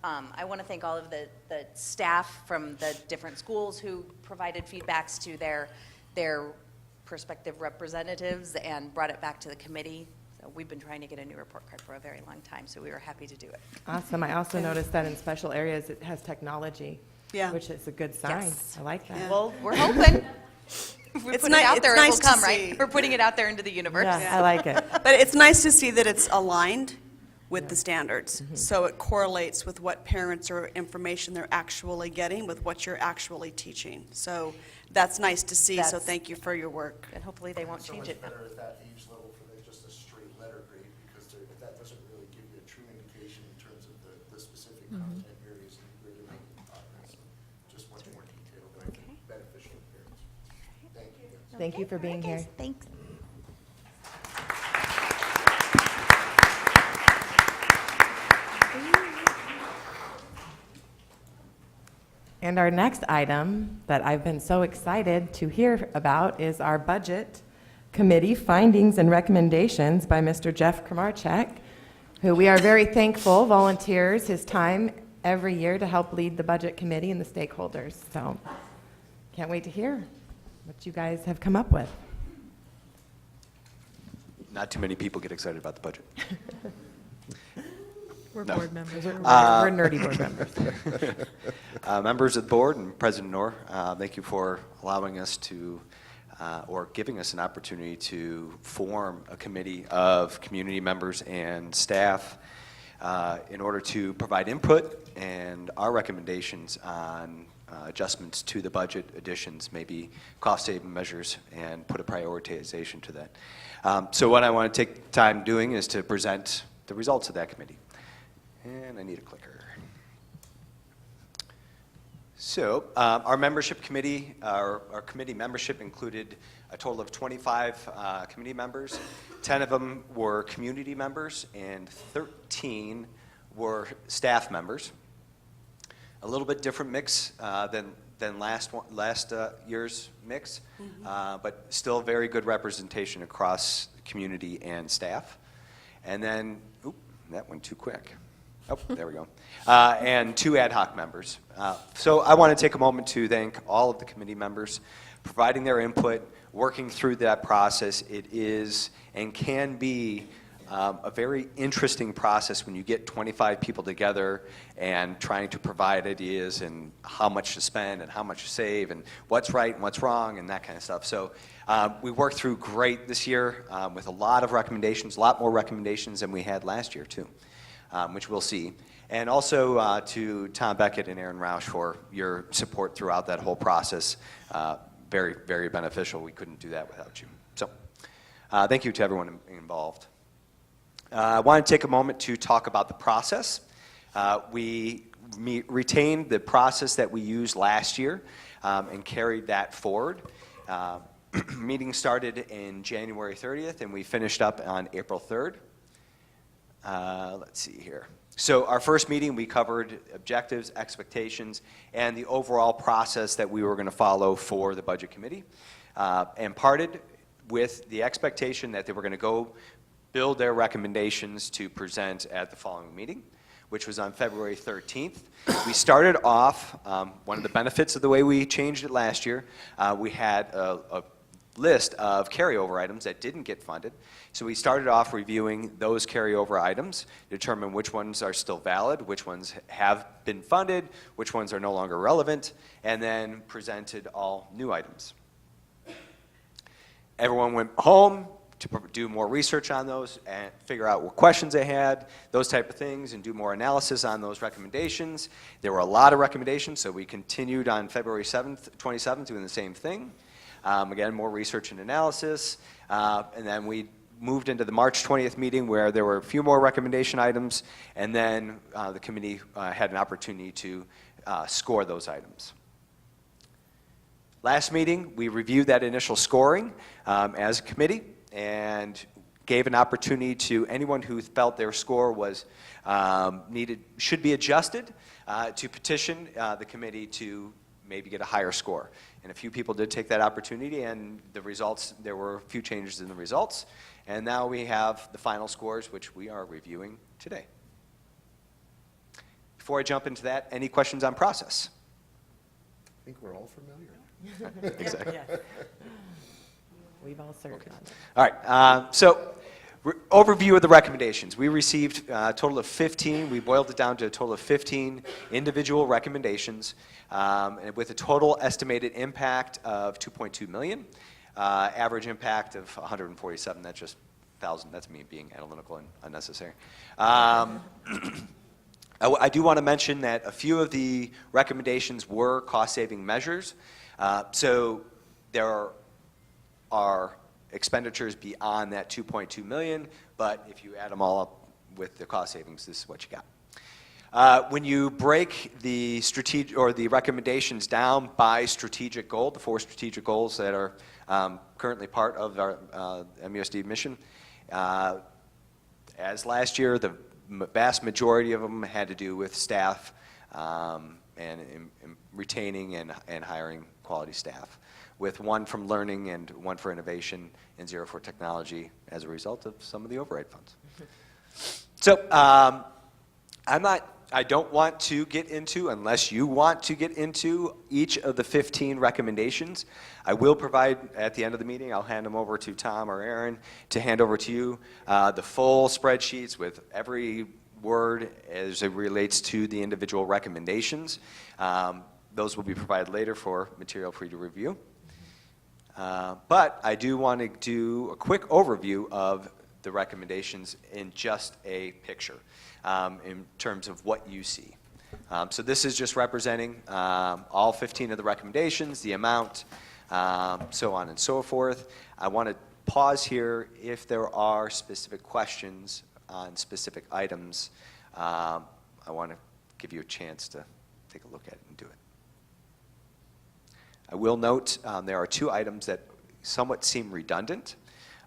I want to thank all of the staff from the different schools who provided feedbacks to their prospective representatives and brought it back to the committee. So we've been trying to get a new report card for a very long time, so we were happy to do it. Awesome. I also noticed that in special areas, it has technology, Yeah. which is a good sign. Yes. I like that. Yeah. Well, we're hoping. If we It's put ni- it out it's there, nice it to will come, see. right? We're putting it out there into the universe. Yeah, I like it. But it's nice to see that it's aligned with the standards. So it correlates with what parents or information they're actually getting with what you're actually teaching. So that's nice to see, so That's- thank you for your work. And hopefully they won't change it now. better at that age level for just a straight letter grade, because that doesn't really give you a true indication in terms of the specific content areas and where you're making progress. Just much more detailed, and I think beneficial to parents. Thank you. Thank you for being here. Thanks. And our next item that I've been so excited to hear about is our Budget Committee findings and recommendations by Mr. Jeff Kramarchek, who we are very thankful volunteers his time every year to help lead the Budget Committee and the stakeholders. So can't wait to hear what you guys have come up with. Not too many people get excited about the budget. We're No. board members. We're nerdy board members. Members of the board and President Knorr, thank you for allowing us to, or giving us an opportunity to form a committee of community members and staff in order to provide input and our recommendations on adjustments to the budget, additions, maybe cost-saving measures, and put a prioritization to that. So what I want to take time doing is to present the results of that committee. And I need a clicker. So our membership committee, our committee membership included a total of 25 committee members. 10 of them were community members and 13 were staff members. A little bit different mix than last year's mix, but still very good representation across community and staff. And then, oop, that went too quick. Oh, there we go. And 2 ad hoc members. So I want to take a moment to thank all of the committee members providing their input, working through that process. It is and can be a very interesting process when you get 25 people together and trying to provide ideas and how much to spend and how much to save and what's right and what's wrong and that kind of stuff. So we worked through great this year with a lot of recommendations, a lot more recommendations than we had last year too. Which we'll see. And also to Tom Beckett and Aaron Roush for your support throughout that whole process. Very, very beneficial. We couldn't do that without you. So thank you to everyone involved. I want to take a moment to talk about the process. We retained the process that we used last year and carried that forward. Meeting started in January 30th and we finished up on April 3rd. Let's see here. So our first meeting, we covered objectives, expectations, and the overall process that we were going to follow for the Budget Committee, and parted with the expectation that they were going to go build their recommendations to present at the following meeting, which was on February 13th. We started off, one of the benefits of the way we changed it last year, we had a list of carryover items that didn't get funded. So we started off reviewing those carryover items, determine which ones are still valid, which ones have been funded, which ones are no longer relevant, and then presented all new items. Everyone went home to do more research on those and figure out what questions they had, those type of things, and do more analysis on those recommendations. There were a lot of recommendations, so we continued on February 27th doing the same thing. Again, more research and analysis, and then we moved into the March 20th meeting where there were a few more recommendation items, and then the committee had an opportunity to score those items. Last meeting, we reviewed that initial scoring as a committee and gave an opportunity to anyone who felt their score was should be adjusted to petition the committee to maybe get a higher score. And a few people did take that opportunity, and the results, there were a few changes in the results. And now we have the final scores, which we are reviewing today. Before I jump into that, any questions on process? I think we're all familiar. Exactly. Yes. We've all served on it. All right, so Overview of the recommendations. We received a total of 15. We boiled it down to a total of 15 individual recommendations and with a total estimated impact of $2.2 million. Average impact of 147. That's just 1,000. That's me being analytical and unnecessary. I do want to mention that a few of the recommendations were cost-saving measures. So there are expenditures beyond that 2.2 million, but if you add them all up with the cost savings, this is what you got. When you break the strategic or the recommendations down by strategic goal, the 4 strategic goals that are currently part of our MUSD mission, as last year, the vast majority of them had to do with staff and retaining and hiring quality staff, with 1 from learning and 1 for innovation and 0 for technology as a result of some of the override funds. So I don't want to get into, unless you want to get into, each of the 15 recommendations. I will provide, at the end of the meeting, I'll hand them over to Tom or Aaron to hand over to you, the full spreadsheets with every word as it relates to the individual recommendations. Those will be provided later for material for you to review. But I do want to do a quick overview of the recommendations in just a picture in terms of what you see. So this is just representing all 15 of the recommendations, the amount, so on and so forth. I want to pause here if there are specific questions on specific items. I want to give you a chance to take a look at it and do it. I will note there are 2 items that somewhat seem redundant.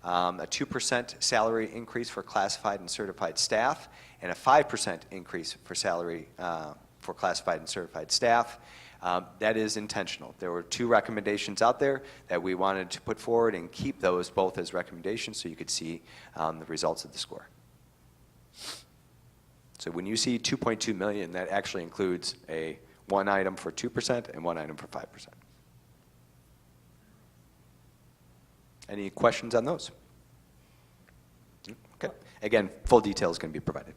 A 2% salary increase for classified and certified staff, and a 5% increase for salary for classified and certified staff. That is intentional. There were 2 recommendations out there that we wanted to put forward and keep those both as recommendations so you could see the results of the score. So when you see 2.2 million, that actually includes 1 item for 2% and 1 item for 5%. Any questions on those? Okay. Again, full detail is going to be provided.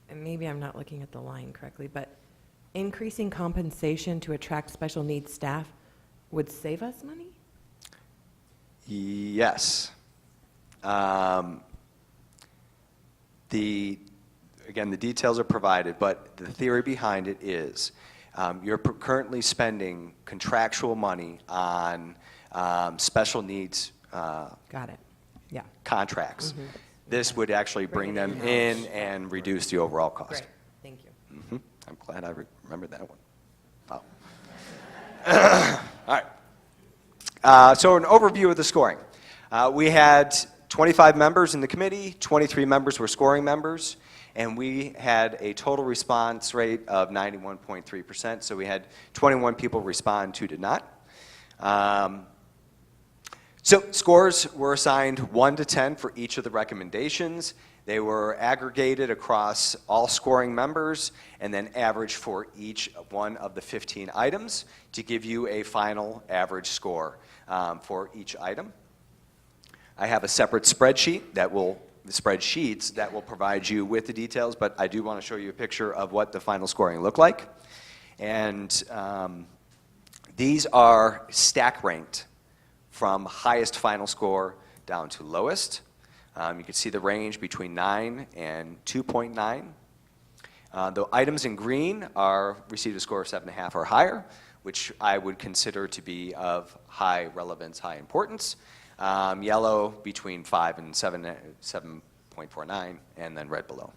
And maybe I'm not looking at the line correctly, but increasing compensation to attract special needs staff would save us money? Yes. Again, the details are provided, but the theory behind it is you're currently spending contractual money on special needs Got it. Yeah. contracts. Mm-hmm. This would actually bring them in and reduce the overall cost. Great. Thank you. Mm-hmm. I'm glad I remembered that one. Wow. All right. So an overview of the scoring. We had 25 members in the committee, 23 members were scoring members, and we had a total response rate of 91.3%. So we had 21 people respond, 2 did not. So scores were assigned 1 to 10 for each of the recommendations. They were aggregated across all scoring members and then averaged for each one of the 15 items to give you a final average score for each item. I have a separate spreadsheets that will provide you with the details, but I do want to show you a picture of what the final scoring looked like. And these are stack ranked from highest final score down to lowest. You can see the range between 9 and 2.9. The items in green received a score of 7.5 or higher, which I would consider to be of high relevance, high importance. Yellow between 5 and 7.49, and then red below.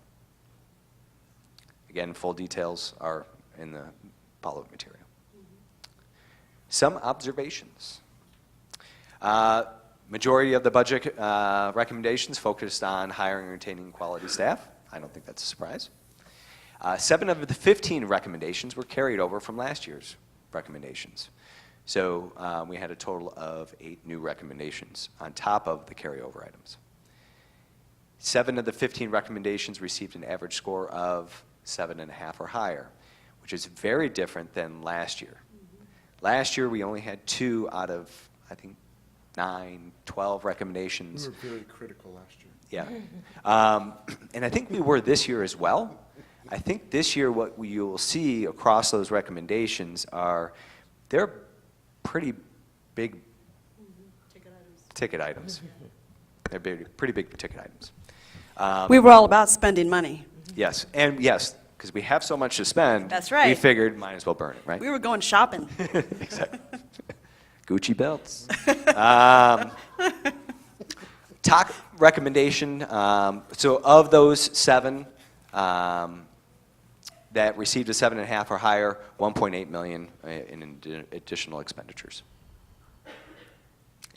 Again, full details are in the follow-up material. Some observations. Majority of the budget recommendations focused on hiring and retaining quality staff. I don't think that's a surprise. 7 of the 15 recommendations were carried over from last year's recommendations. So we had a total of 8 new recommendations on top of the carryover items. 7 of the 15 recommendations received an average score of 7.5 or higher, which is very different than last year. Last year we only had 2 out of, I think, 9, 12 recommendations. We were very critical last year. Yeah. And I think we were this year as well. I think this year what you will see across those recommendations are, they're pretty big ticket items. They're pretty big ticket items. We were all about spending money. Yes, and yes, because we have so much to spend. That's right. We figured might as well burn it, right? We were going shopping. Exactly. Gucci belts. Top recommendation, so of those 7 that received a 7.5 or higher, 1.8 million in additional expenditures.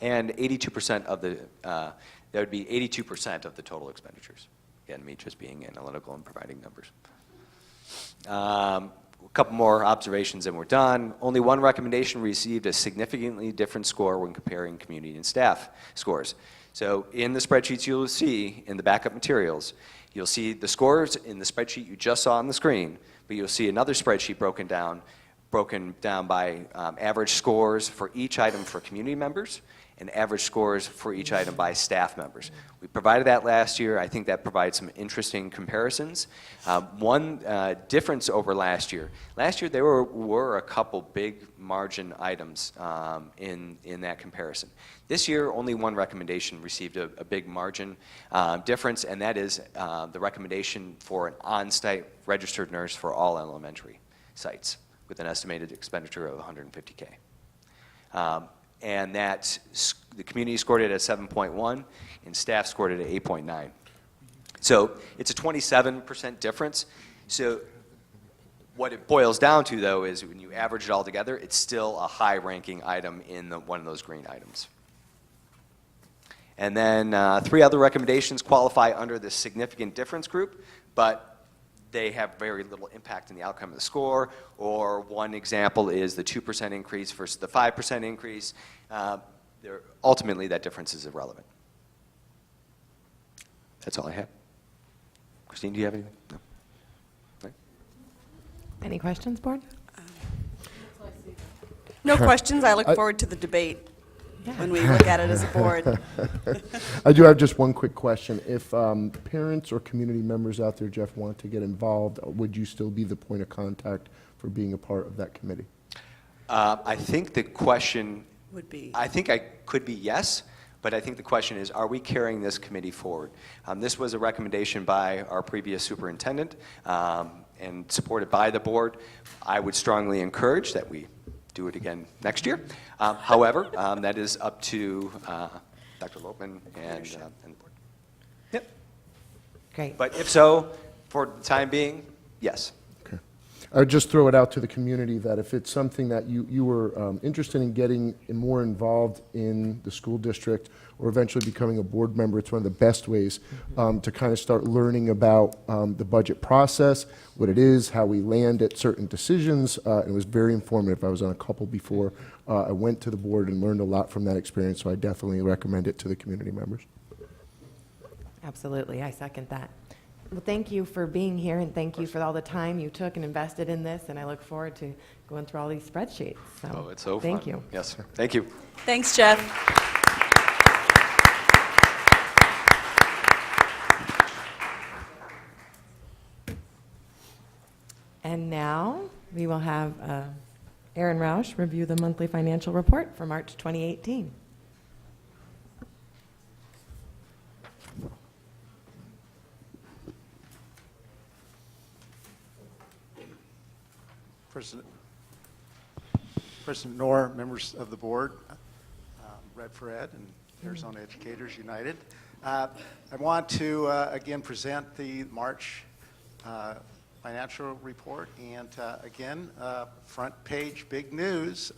And 82% of the, that would be 82% of the total expenditures. Again, me just being analytical and providing numbers. A couple more observations and we're done. Only one recommendation received a significantly different score when comparing community and staff scores. So in the spreadsheets you'll see in the backup materials, you'll see the scores in the spreadsheet you just saw on the screen, but you'll see another spreadsheet broken down by average scores for each item for community members and average scores for each item by staff members. We provided that last year. I think that provides some interesting comparisons. One difference over last year there were a couple big margin items in that comparison. This year, only one recommendation received a big margin difference, and that is the recommendation for an on-site registered nurse for all elementary sites with an estimated expenditure of $150K. And that the community scored it at 7.1 and staff scored it at 8.9. So it's a 27% difference. So what it boils down to, though, is when you average it all together, it's still a high-ranking item in one of those green items. And then 3 other recommendations qualify under the significant difference group, but they have very little impact in the outcome of the score. Or one example is the 2% increase versus the 5% increase. Ultimately, that difference is irrelevant. That's all I have. Christine, do you have anything? No? Right. Any questions, board? No questions. I look forward to the debate when we look at it as a board. I do have just one quick question. If parents or community members out there, Jeff, want to get involved, would you still be the point of contact for being a part of that committee? I think the question would be. I think I could be yes, but I think the question is, are we carrying this committee forward? This was a recommendation by our previous superintendent and supported by the board. I would strongly encourage that we do it again next year. However, that is up to Dr. Lopman and the board. Yep. Great. But if so, for the time being, yes. Okay. I would just throw it out to the community that if it's something that you were interested in getting more involved in the school district or eventually becoming a board member, it's one of the best ways to kind of start learning about the budget process, what it is, how we land at certain decisions. It was very informative. I was on a couple before. I went to the board and learned a lot from that experience, so I definitely recommend it to the community members. Absolutely, I second that. Well, thank you for being here, and thank you for all the time you took and invested in this, and I look forward to going through all these spreadsheets. So, it's so thank fun. you. Yes, thank you. Thanks, Jeff. And now we will have Aaron Roush review the monthly financial report for March 2018. President Knorr, members of the board, Red for Ed and Arizona Educators United. I want to again present the March financial report, and again, front page big news,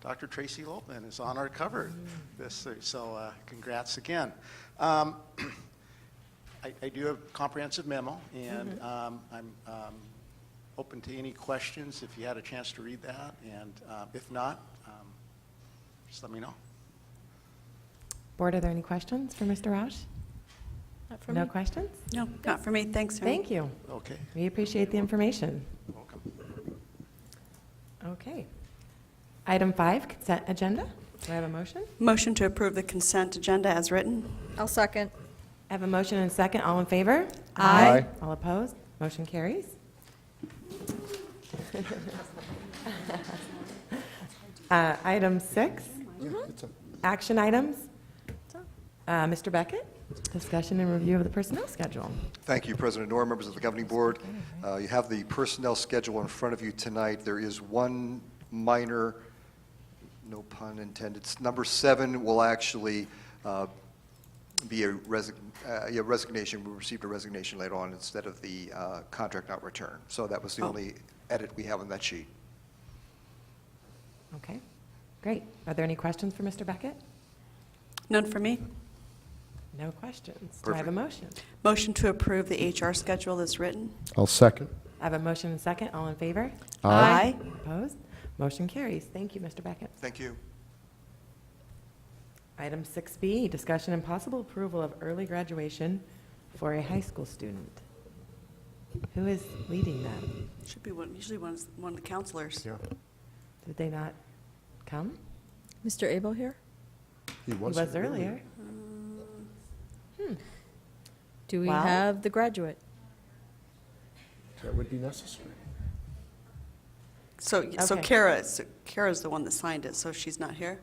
Dr. Tracy Lopman is on our cover this, so congrats again. I do have a comprehensive memo, and I'm open to any questions if you had a chance to read that, and if not, just let me know. Board, are there any questions for Mr. Roush? Not for No me. questions? No, not for me. Thanks, Aaron. Thank you. Okay. We appreciate the information. Welcome. Okay. Item 5, consent agenda. Do I have a motion? Motion to approve the consent agenda as written. I'll second. I have a motion and a second. All in favor? Aye. All opposed? Motion carries. Item 6, action items. Mr. Beckett, discussion and review of the personnel schedule. Thank you, President Noor, members of the governing board. You have the personnel schedule in front of you tonight. There is one minor, no pun intended, number 7 will actually be a resignation. We received a resignation later on instead of the contract not returned. So that was the only edit we have on that sheet. Okay, great. Are there any questions for Mr. Beckett? None for me. No questions. Do I have a motion? Motion to approve the HR schedule as written. I'll second. I have a motion and a second. All in favor? Aye. Opposed? Motion carries. Thank you, Mr. Beckett. Thank you. Item 6B, discussion and possible approval of early graduation for a high school student. Who is leading that? Should be usually one of the counselors. Yeah. Did they not come? Mr. Abel here? He He was earlier. Do we Well- have the graduate? That would be necessary. So Okay. Kara's the one that signed it, so she's not here?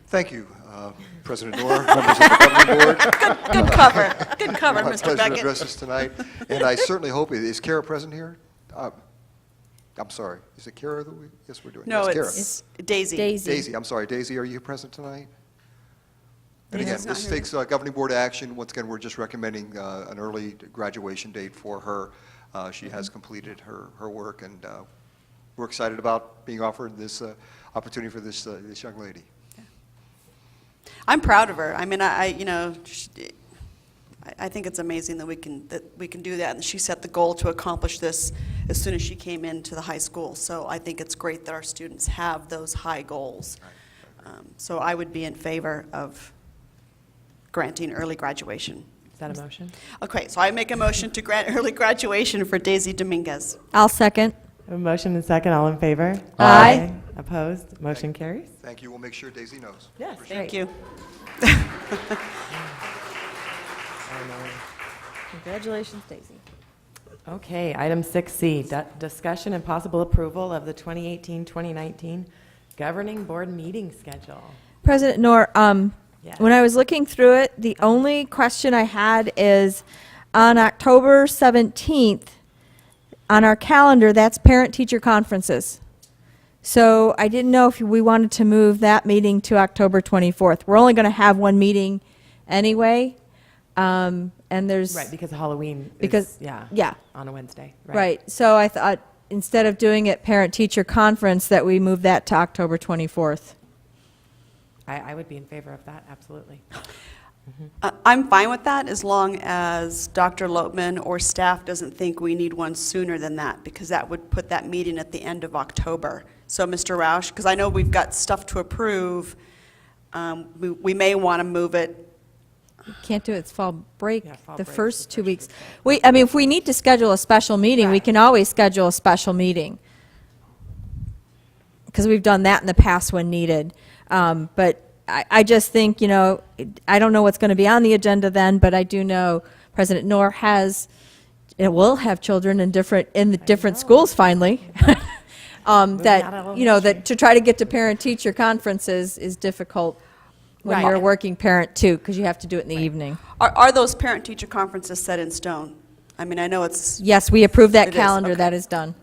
Thank you, President Noor, members of the governing board. Good cover. Good cover, My Mr. pleasure to Beckett. address this tonight, and I certainly hope, is Kara present here? I'm sorry, is it Kara that yes, we're doing? No, Yes, Kara. it's Daisy. Daisy, I'm sorry, Daisy, are you present tonight? And again, Daisy's not this here. takes governing board action. Once again, we're just recommending an early graduation date for her. She has completed her work, and we're excited about being offered this opportunity for this young lady. I'm proud of her. I mean, I think it's amazing that we can do that. And she set the goal to accomplish this as soon as she came into the high school. So I think it's great that our students have those high goals. So I would be in favor of granting early graduation. Is that a motion? Okay, so I make a motion to grant early graduation for Daisy Dominguez. I'll second. A motion and second. All in favor? Aye. Opposed? Motion carries. Thank you. We'll make sure Daisy knows. Yes, Thank you. Congratulations, Daisy. Okay, item 6C, discussion and possible approval of the 2018-2019 governing board meeting schedule. President Noor, Yes. when I was looking through it, the only question I had is on October 17th, on our calendar, that's parent-teacher conferences. So I didn't know if we wanted to move that meeting to October 24th. We're only going to have one meeting anyway, and there's... Right, because Halloween Because- is, yeah, yeah. on a Wednesday. Right, so I thought, instead of doing it parent-teacher conference, that we move that to October 24th. I would be in favor of that, absolutely. I'm fine with that as long as Dr. Lopman or staff doesn't think we need one sooner than that, because that would put that meeting at the end of October. So, Mr. Roush, because I know we've got stuff to approve, we may want to move it. Can't do it, it's fall break, Yeah, fall the break's first the 2 weeks. I mean, if we need to schedule a special meeting, we can always schedule a special meeting. Because we've done that in the past when needed. But I just think, I don't know what's going to be on the agenda then, but I do know President Noor will have children in the different schools finally. That to try to get to parent-teacher conferences is difficult when you're a working parent too, because you have to do it in the evening. Are those parent-teacher conferences set in stone? I mean, I know it's... Yes, we approved that It is, calendar, okay. that is done.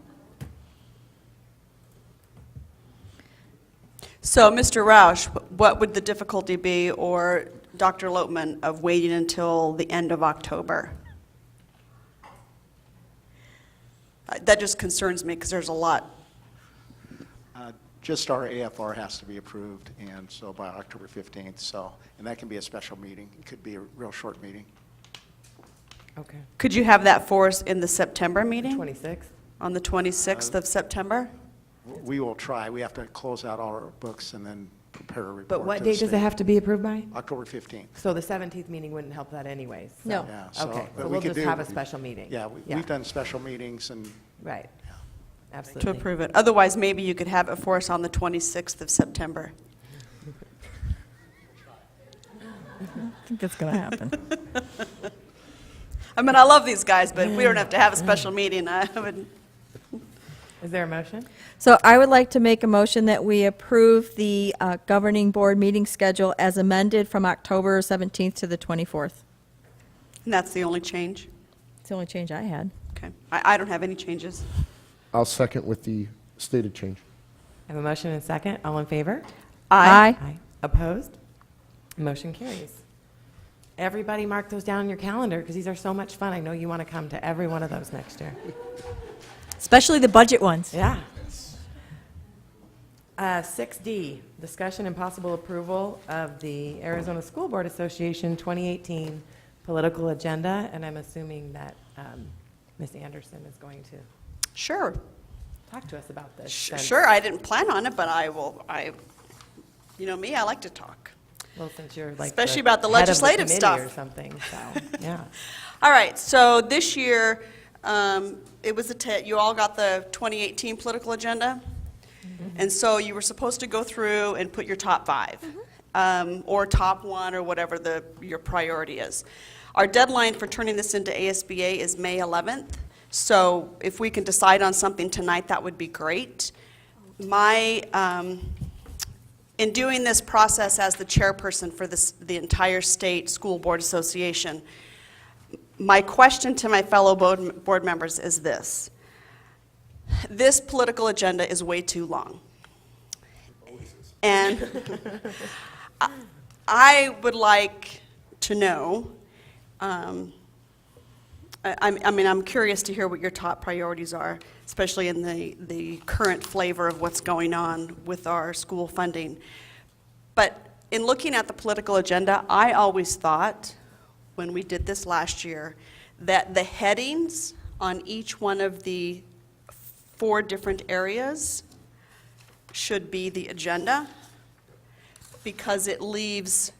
So, Mr. Roush, what would the difficulty be, or Dr. Lopman, of waiting until the end of October? That just concerns me, because there's a lot. Just our AFR has to be approved, and so by October 15th, so, and that can be a special meeting. It could be a real short meeting. Okay. Could you have that for us in the September meeting? 26th? On the 26th of September? We will try. We have to close out all our books and then prepare a report. But what to the date does it state. have to be approved by? October 15th. So the 17th meeting wouldn't help that anyways? so- No. Yeah, Okay, but so we we'll could just do- have a special meeting? Yeah, we've done special meetings and Right. Absolutely. to approve it. Otherwise, maybe you could have it for us on the 26th of September. I think that's going to happen. I mean, I love these guys, but if we don't have to have a special meeting, I would. Is there a motion? So I would like to make a motion that we approve the governing board meeting schedule as amended from October 17th to the 24th. And that's the only change? It's the only change I had. Okay. I don't have any changes. I'll second with the stated change. I have a motion and a second. All in favor? Aye. Aye. Opposed? Motion carries. Everybody mark those down on your calendar because these are so much fun. I know you want to come to every one of those next year. Especially the budget ones. Yeah. 6D, discussion and possible approval of the Arizona School Board Association 2018 political agenda, and I'm assuming that Ms. Anderson is going to Sure. talk to us about this. Sure, I didn't plan on it, but you know me, I like to talk. Well, since you're like Especially about the head of legislative committee stuff. or something, so, yeah. All right, so this year, it was you all got the 2018 political agenda, and so you were supposed to go through and put your top 5, or top 1, or whatever your priority is. Our deadline for turning this into ASBA is May 11th, so if we can decide on something tonight, that would be great. In doing this process as the chairperson for the entire state school board association, my question to my fellow board members is this. This political agenda is way too long. And I would like to know, I'm curious to hear what your top priorities are, especially in the current flavor of what's going on with our school funding. But in looking at the political agenda, I always thought, when we did this last year, that the headings on each one of the 4 different areas should be the agenda, because it leaves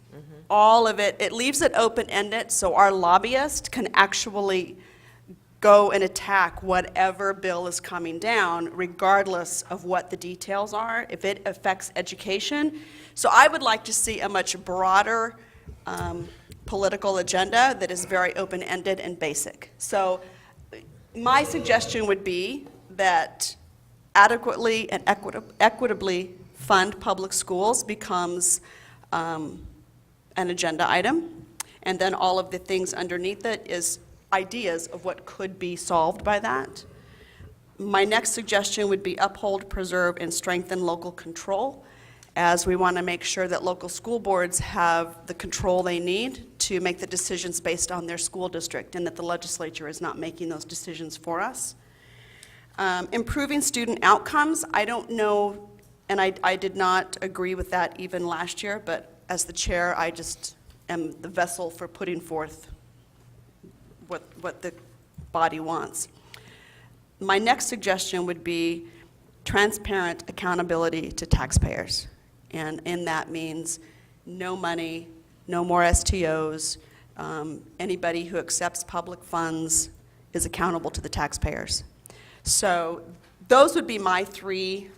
all of it leaves it open-ended, so our lobbyist can actually go and attack whatever bill is coming down, regardless of what the details are, if it affects education. So I would like to see a much broader political agenda that is very open-ended and basic. So my suggestion would be that adequately and equitably fund public schools becomes an agenda item, and then all of the things underneath it is ideas of what could be solved by that. My next suggestion would be uphold, preserve, and strengthen local control, as we want to make sure that local school boards have the control they need to make the decisions based on their school district, and that the legislature is not making those decisions for us. Improving student outcomes, I don't know, and I did not agree with that even last year, but as the chair, I just am the vessel for putting forth what the body wants. My next suggestion would be transparent accountability to taxpayers. And that means no money, no more STOs. Anybody who accepts public funds is accountable to the taxpayers. So those would be my 3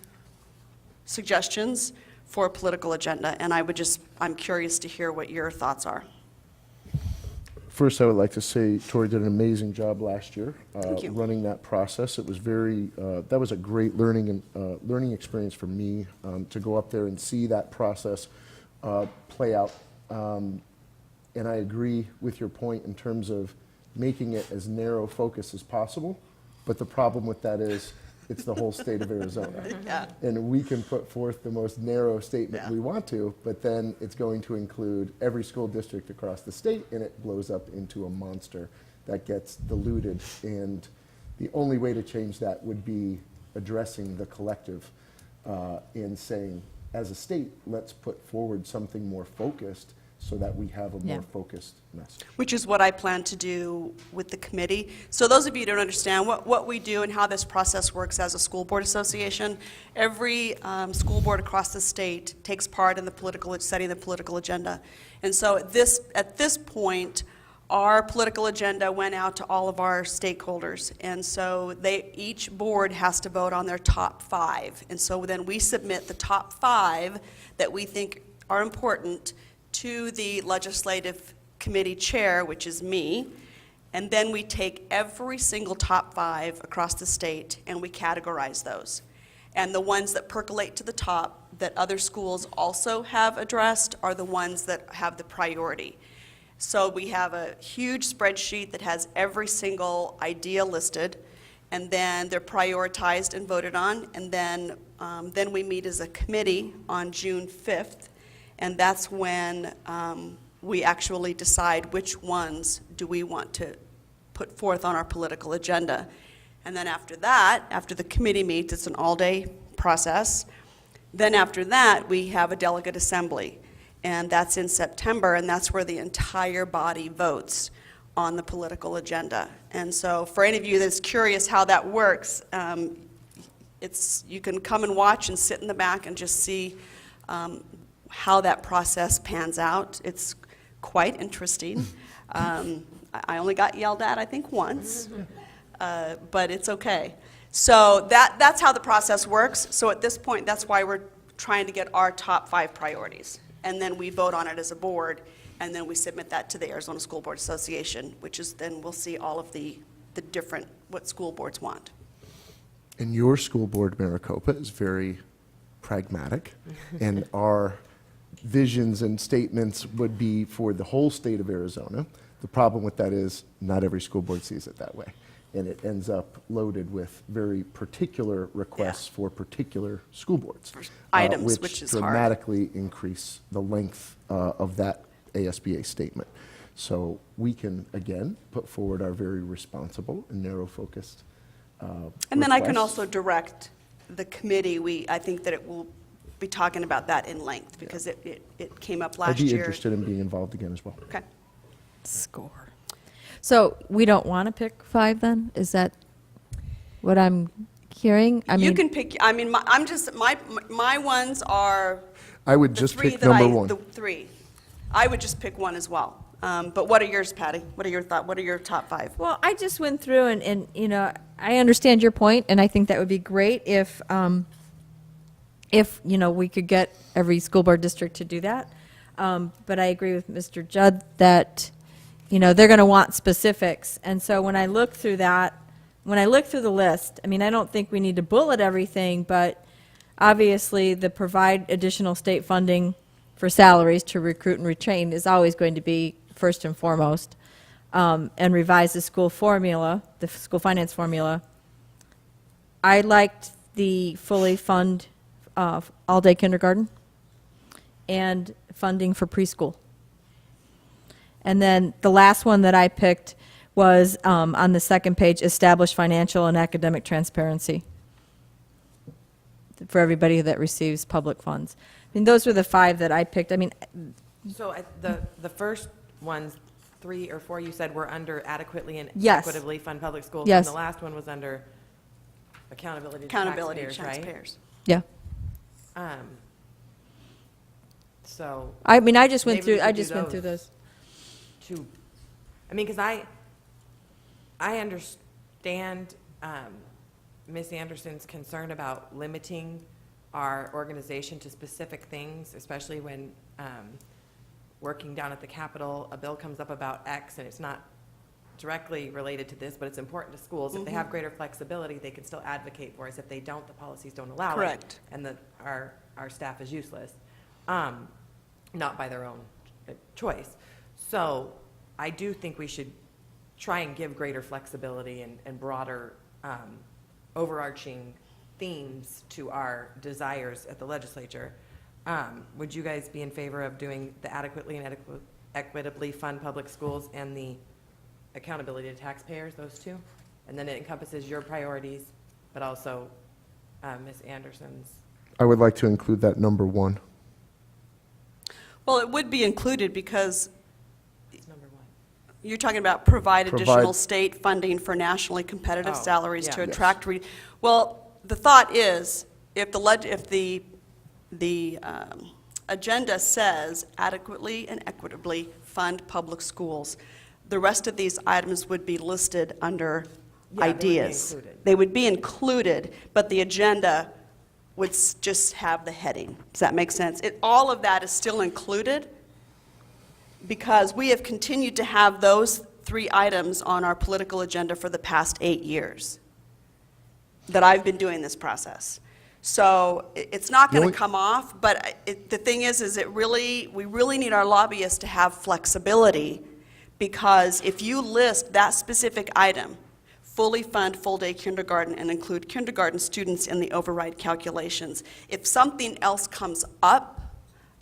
suggestions for a political agenda, and I'm curious to hear what your thoughts are. First, I would like to say Tori did an amazing job last year Thank you. running that process. It was that was a great learning experience for me to go up there and see that process play out. And I agree with your point in terms of making it as narrow focus as possible. But the problem with that is it's the whole state of Arizona. Yeah. And we can put forth the most narrow statement we want to, but then it's going to include every school district across the state, and it blows up into a monster that gets diluted. And the only way to change that would be addressing the collective and saying, as a state, let's put forward something more focused so that we have a more focused message. Which is what I plan to do with the committee. So those of you who don't understand what we do and how this process works as a school board association, every school board across the state takes part in the setting the political agenda. And so at this point, our political agenda went out to all of our stakeholders, and so each board has to vote on their top 5. And so then we submit the top 5 that we think are important to the legislative committee chair, which is me, and then we take every single top 5 across the state and we categorize those. And the ones that percolate to the top that other schools also have addressed are the ones that have the priority. So we have a huge spreadsheet that has every single idea listed, and then they're prioritized and voted on, and then we meet as a committee on June 5th, and that's when we actually decide which ones do we want to put forth on our political agenda. And then after that, after the committee meets, it's an all-day process. Then after that, we have a delegate assembly, and that's in September, and that's where the entire body votes on the political agenda. And so for any of you that's curious how that works, you can come and watch and sit in the back and just see how that process pans out. It's quite interesting. I only got yelled at, I think, once, but it's okay. So that's how the process works. So at this point, that's why we're trying to get our top 5 priorities. And then we vote on it as a board, and then we submit that to the Arizona School Board Association, which is then we'll see all of the different, what school boards want. And your school board, Maricopa, is very pragmatic, and our visions and statements would be for the whole state of Arizona. The problem with that is not every school board sees it that way, and it ends up loaded with very particular requests for particular school boards. Items, which is hard. dramatically increase the length of that ASBA statement. So we can, again, put forward our very responsible and narrow-focused And then I can requests. also direct the committee. I think that it will be talking about that in length, because it came up last I'd be year. interested in being involved again as well. Okay. Score. So we don't want to pick 5 then? Is that what I'm hearing? You can pick, I mean, my ones are I would the just 3 pick that number I, one. the 3. I would just pick one as well. But what are yours, Patty? What are your thoughts? What are your top 5? Well, I just went through and you know, I understand your point, and I think that would be great if you know, we could get every school board district to do that. But I agree with Mr. Judd that, you know, they're going to want specifics. And so when I look through that, when I look through the list, I mean, I don't think we need to bullet everything, but obviously the provide additional state funding for salaries to recruit and retrain is always going to be first and foremost. And revise the school formula, the school finance formula. I liked the fully fund all-day kindergarten and funding for preschool. And then the last one that I picked was on the second page, establish financial and academic transparency for everybody that receives public funds. I mean, those were the 5 that I picked. I mean, So the first ones, 3 or 4 you said were under adequately and Yes. equitably fund public schools. Yes. And the last one was under accountability to Accountability to taxpayers, right? taxpayers. yeah. So. I mean, I just went maybe through. we I should do just went through those. To, I mean, because I understand Ms. Anderson's concern about limiting our organization to specific things, especially when working down at the Capitol, a bill comes up about X and it's not directly related to this, but it's important to schools. If they have greater flexibility, they can still advocate for us. If they don't, the policies don't allow Correct. it. And our staff is useless, not by their own choice. So I do think we should try and give greater flexibility and broader overarching themes to our desires at the legislature. Would you guys be in favor of doing the adequately and equitably fund public schools and the accountability to taxpayers, those 2? And then it encompasses your priorities, but also Ms. Anderson's. I would like to include that number 1. Well, it would be included because It's number 1. you're talking about provide additional Provide- state funding for nationally competitive Oh, salaries yeah. to Yes. attract. Well, the thought is, if the agenda says adequately and equitably fund public schools, the rest of these items would be listed under Yeah, they would be ideas. included. They would be included, but the agenda would just have the heading. Does that make sense? All of that is still included because we have continued to have those 3 items on our political agenda for the past 8 years that I've been doing this process. So it's not going to come off, but the thing is we really need our lobbyists to have flexibility, because if you list that specific item, fully fund full-day kindergarten and include kindergarten students in the override calculations, if something else comes up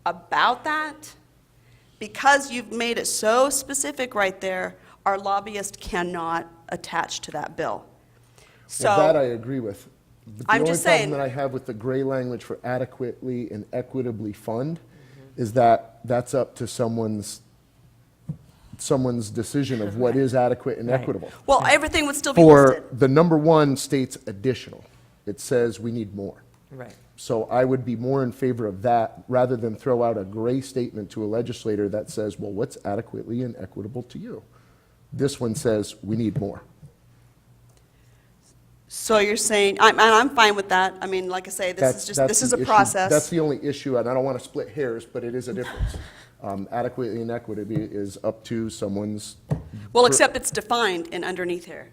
about that, because you've made it so specific right there, our lobbyist cannot attach to that bill. So Well, that I agree with. But I'm the just only saying- problem that I have with the gray language for adequately and equitably fund is that that's up to someone's decision of what is adequate and Right. equitable. well, everything would still be listed. For the number 1 states additional. It says we need more. Right. So I would be more in favor of that rather than throw out a gray statement to a legislator that says, well, what's adequately and equitable to you? This one says we need more. So you're saying, and I'm fine with that. I mean, like I say, this is the a issue. process. That's the only issue, and I don't want to split hairs, but it is a difference. Adequately and equitably is up to someone's. Well, except it's defined in underneath here.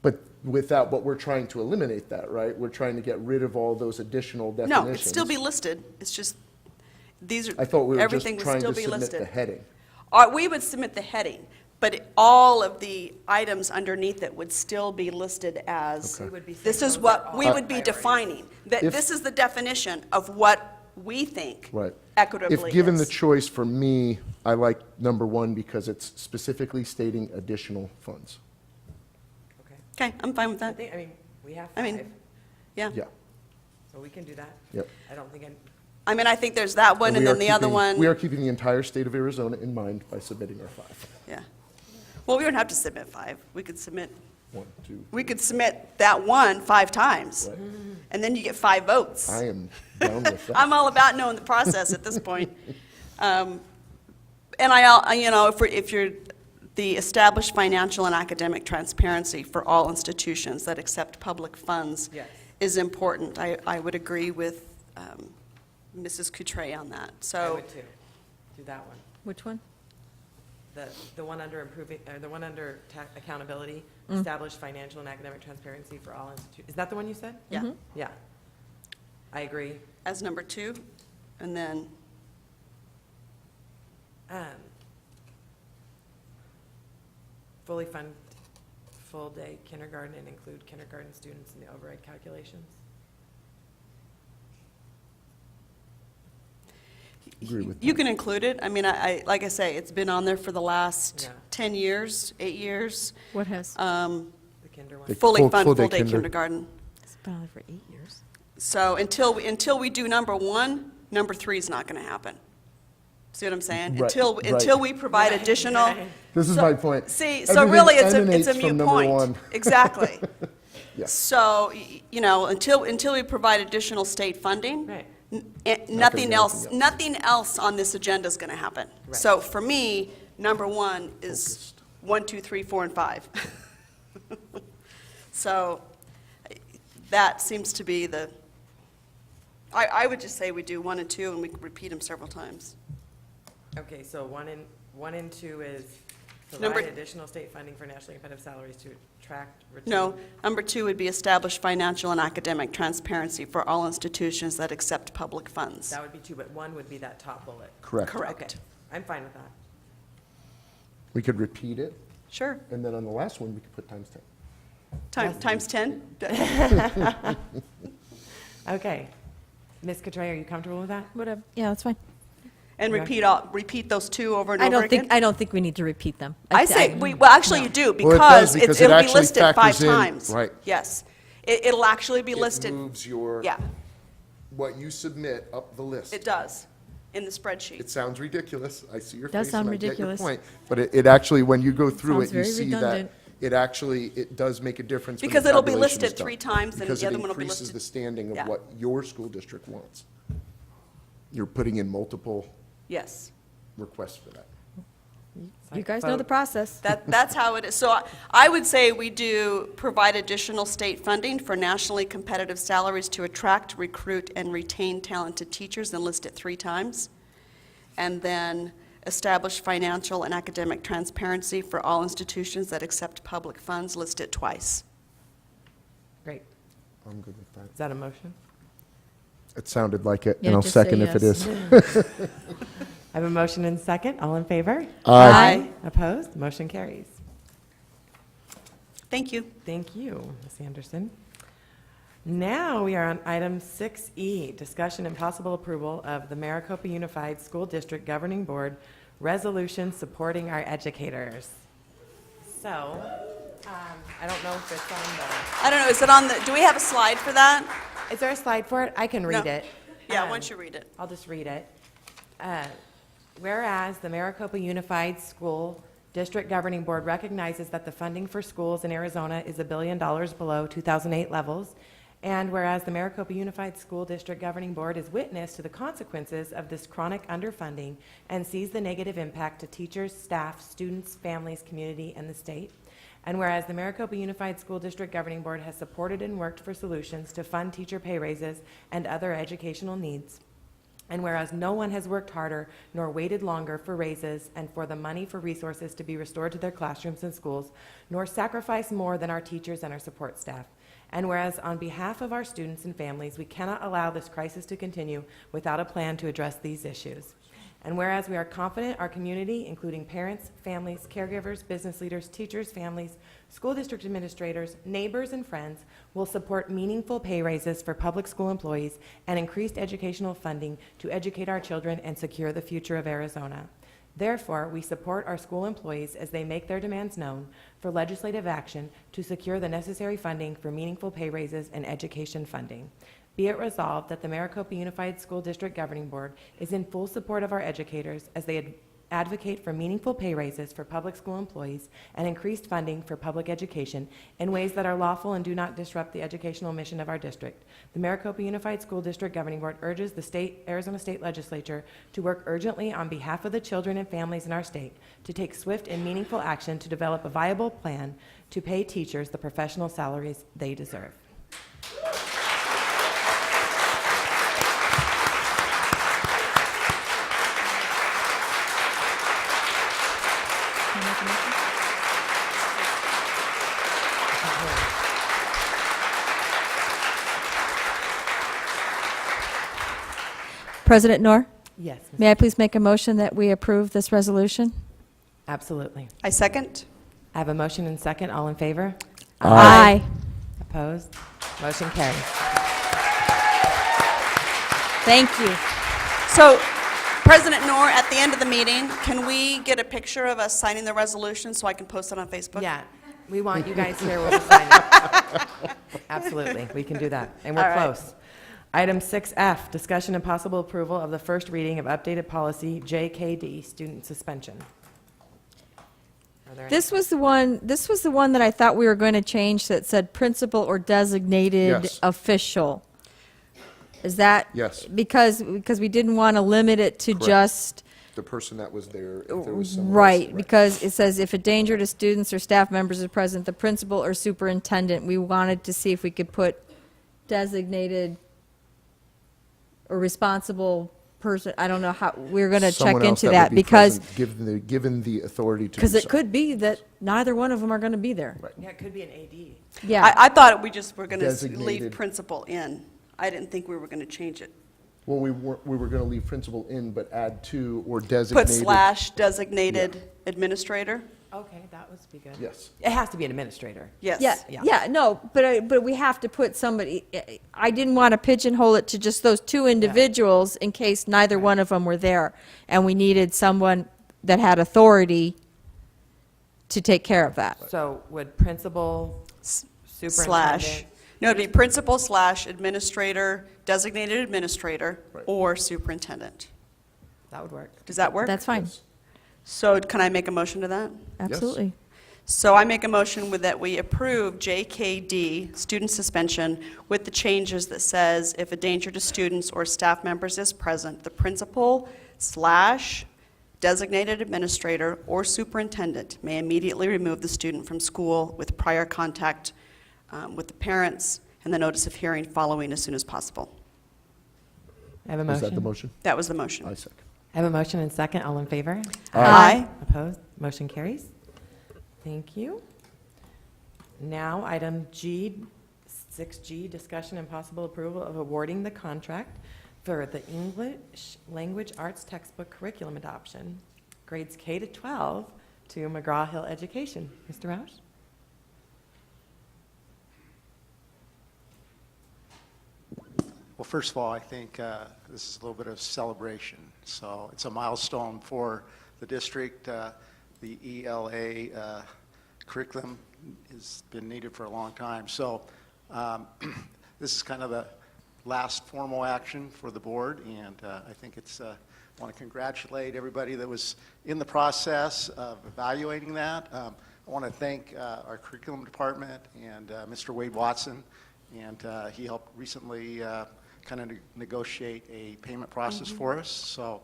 But but we're trying to eliminate that, right? We're trying to get rid of all those additional definitions. No, it'd still be listed. It's just, I thought we were just everything would trying still to be submit listed. the heading. We would submit the heading, but all of the items underneath it would still be listed as, Okay. We would be saying this is those what are all we would be priorities. defining. That If- this is the definition of what we think Right. equitably If given the is. choice for me, I like number 1 because it's specifically stating additional funds. Okay, I'm fine with that. I mean, we have I mean, 5, yeah. Yeah. so we can do that. Yep. I don't think I mean, I think there's that one, and we are then the other keeping- one. We are keeping the entire state of Arizona in mind by submitting our 5. Yeah. Well, we don't have to submit 5. We could submit 1, 2. We could submit that one 5 times, Right. and then you get 5 votes. I am down with that. I'm all about knowing the process at this point. And if you're the established financial and academic transparency for all institutions that accept public funds Yes. is important. I would agree with Mrs. Coutre on that. I So, would too. Do that one. Which one? The one under improving, the one under accountability, Mm. establish financial and academic transparency for all institutions. Is that the one you said? yeah, Yeah. I agree. as number 2, and then, Fully fund full-day kindergarten and include kindergarten students in the override calculations. Agree with you can include it. I mean, like I say, it's been on there for the last Yeah. 10 years, 8 years. What has? The kinder one. The Fully full- fund, full-day full-day kinder. kindergarten. It's been on there for 8 years. So until we do number 1, number 3 is not going to happen. See what I'm saying? Right, Until we provide Right, additional. right. This is So- my point. See, so Everything really, it's a emanates from moot number point. 1. Exactly. Yeah. So, until we provide additional state funding, Right. nothing do else, anything nothing else on this agenda is going to happen. Right. So for me, number 1 is 1, 2, 3, 4, and 5. So that seems to be I would just say we do 1 and 2, and we can repeat them several times. Okay, so 1 and 2 is Number- provide additional state funding for nationally competitive salaries to attract, retain. No, number 2 would be establish financial and academic transparency for all institutions that accept public funds. That would be 2, but 1 would be that top bullet. Correct. Correct. Okay, I'm fine with that. We could repeat it, Sure. and then on the last one, we could put times 10. Times 10? Okay. Ms. Coutre, are you comfortable with that? Whatever. Yeah, that's fine. And Yeah. repeat those 2 over and I over don't again? think, I don't think we need to repeat them. I say, well, actually you do, Well, it does, because because it it'll be actually listed 5 factors in- times. right. Yes. It'll actually be It listed. moves your, Yeah, what you submit up the list. it does, in the It spreadsheet. sounds ridiculous. I see your Does face sound and I get your ridiculous. point. But it actually, when you go through Sounds it, you very see that redundant. it does make a difference when the Because it'll be calculation is listed done. 3 times, and Because the it other one will be increases listed. the standing Yeah. of what your school district wants. You're putting in multiple Yes. requests for that. You guys know the process. That's how it is. So I would say we do provide additional state funding for nationally competitive salaries to attract, recruit, and retain talented teachers, and list it 3 times. And then establish financial and academic transparency for all institutions that accept public funds, list it twice. Great. I'm good with that. Is that a motion? It sounded like it, Yeah, and I'll just say second if it yes. is. I have a motion and second. All in favor? Aye. Opposed? Motion carries. Thank you. Thank you, Ms. Anderson. Now we are on item 6E, discussion and possible approval of the Maricopa Unified School District Governing Board resolution supporting our educators. So, I don't know if it's on the... I don't know, is it on the, do we have a slide for that? Is there a slide for it? I can read No. it. Yeah, once you read it. I'll just read it. Whereas the Maricopa Unified School District Governing Board recognizes that the funding for schools in Arizona is $1 billion below 2008 levels, and whereas the Maricopa Unified School District Governing Board is witness to the consequences of this chronic underfunding and sees the negative impact to teachers, staff, students, families, community, and the state. And whereas the Maricopa Unified School District Governing Board has supported and worked for solutions to fund teacher pay raises and other educational needs. And whereas no one has worked harder nor waited longer for raises and for the money for resources to be restored to their classrooms and schools, nor sacrificed more than our teachers and our support staff. And whereas on behalf of our students and families, we cannot allow this crisis to continue without a plan to address these issues. And whereas we are confident our community, including parents, families, caregivers, business leaders, teachers, families, school district administrators, neighbors, and friends will support meaningful pay raises for public school employees and increased educational funding to educate our children and secure the future of Arizona. Therefore, we support our school employees as they make their demands known for legislative action to secure the necessary funding for meaningful pay raises and education funding. Be it resolved that the Maricopa Unified School District Governing Board is in full support of our educators as they advocate for meaningful pay raises for public school employees and increased funding for public education in ways that are lawful and do not disrupt the educational mission of our district. The Maricopa Unified School District Governing Board urges the Arizona State Legislature to work urgently on behalf of the children and families in our state to take swift and meaningful action to develop a viable plan to pay teachers the professional salaries they deserve. President Noor? Yes. May I please make a motion that we approve this resolution? Absolutely. I second. I have a motion and second. All in favor? Aye. Opposed? Motion carries. Thank you. So, President Noor, at the end of the meeting, can we get a picture of us signing the resolution so I can post it on Facebook? Yeah, we want you guys here. We'll be signing it. Absolutely, we can do that, and we're All right. close. Item 6F, discussion and possible approval of the first reading of updated policy JKD, student suspension. Are there any- This was the one that I thought we were going to change that said principal or designated Yes. official. Is that? Yes. Because we didn't want to limit it to Correct. just, The person that was there, if there was someone else. right, because it says if a danger to students or staff members is present, the principal or superintendent. We wanted to see if we could put designated or responsible person. I don't know how, we're going to check Someone else into that that would be because, present, given the authority to do because it so. could be that neither one of them are going to be there. Right. Yeah, it could be an AD. Yeah. I thought we just were going to leave Designated. principal in. I didn't think we were going to change it. Well, we were going to leave principal in, but add to or Put designated. / designated administrator? Okay, that would be good. Yes. It has to be an administrator. Yes. Yeah. No, but we have to put somebody, I didn't want to pigeonhole it to just those two individuals in case neither one of them were there. And we needed someone that had authority to take care of that. So would principal, / superintendent? No, it'd be principal / administrator, designated administrator, Right. or superintendent. That would work. Does that work? That's fine. Yes. So can I make a motion to that? Absolutely. So I make a motion with that we approve JKD, student suspension, with the changes that says if a danger to students or staff members is present, the principal / designated administrator, or superintendent may immediately remove the student from school with prior contact with the parents and the notice of hearing following as soon as possible. I have a Was motion. that the motion? That was the motion. I second. I have a motion and second. All in favor? Aye. Opposed? Motion carries. Thank you. Now, item G, 6G, discussion and possible approval of awarding the contract for the English Language Arts textbook curriculum adoption, grades K to 12, to McGraw-Hill Education. Mr. Roush? Well, first of all, I think this is a little bit of celebration. So it's a milestone for the district. The ELA curriculum has been needed for a long time. So this is kind of the last formal action for the board, and I think it's, I want to congratulate everybody that was in the process of evaluating that. I want to thank our curriculum department and Mr. Wade Watson, and he helped recently kind of negotiate a payment process for us. So,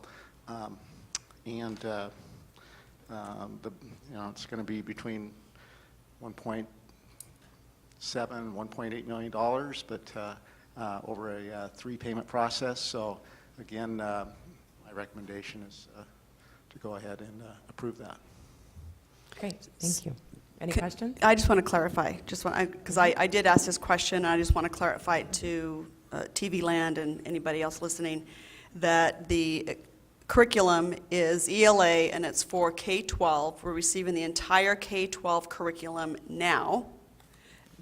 it's going to be between 1.7, $1.8 million, but over a three-payment process. So, again, my recommendation is to go ahead and approve that. Great, thank you. Any questions? I just want to clarify, because I did ask this question, and I just want to clarify it to TV Land and anybody else listening, that the curriculum is ELA and it's for K-12. We're receiving the entire K-12 curriculum now,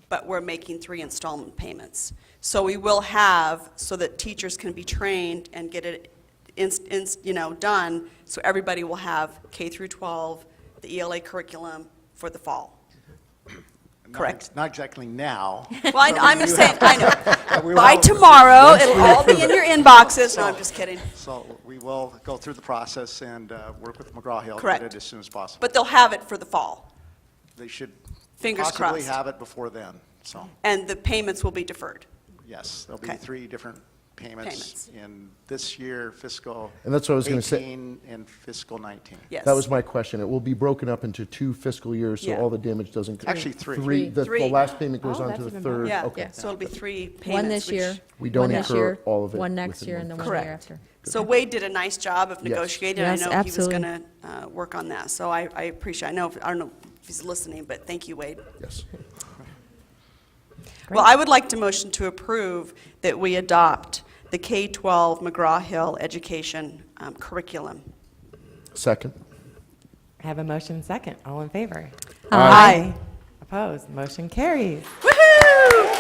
but we're making 3 installment payments. So we will have, so that teachers can be trained and get it done, so everybody will have K through 12, the ELA curriculum for the fall. Correct. Not exactly now. Well, I'm just saying, I know. By tomorrow, it'll all be in your inboxes. No, I'm just kidding. So we will go through the process and work with McGraw-Hill to Correct. get it as soon as possible. But they'll have it for the fall, They should Fingers possibly crossed. have it before then. So, and the payments will be deferred. yes, there'll be Okay. 3 different payments in this year, fiscal And that's what I was gonna say. 18 and fiscal 19. Yes. That was my question. It will be broken up into 2 fiscal years, so Yeah. all the damage doesn't. Actually, 3. The Three. last payment goes Oh, on that's to the even third. Yeah, Okay. so it'll be 3 payments. One this which- year. We don't one this incur year, all of it one next within year, one and then one Correct. year after. So Wade did a nice job of Yes. negotiating. Yes, I know absolutely. he was going to work on that. So I appreciate, I don't know if he's listening, but thank you, Wade. Yes. Well, I would like to motion to approve that we adopt the K-12 McGraw-Hill education curriculum. Second. I have a motion and second. All in favor? Aye. Opposed? Motion carries. Woohoo!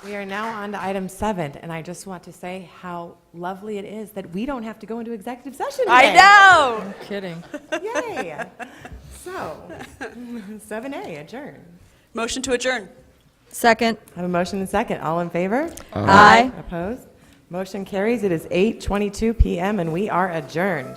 We are now on to item 7, and I just want to say how lovely it is that we don't have to go into executive session today. I know! Kidding. Yay! So, 7A, adjourn. Motion to adjourn. Second. I have a motion and second. All in favor? Aye. Opposed? Motion carries. It is 8:22 PM, and we are adjourned.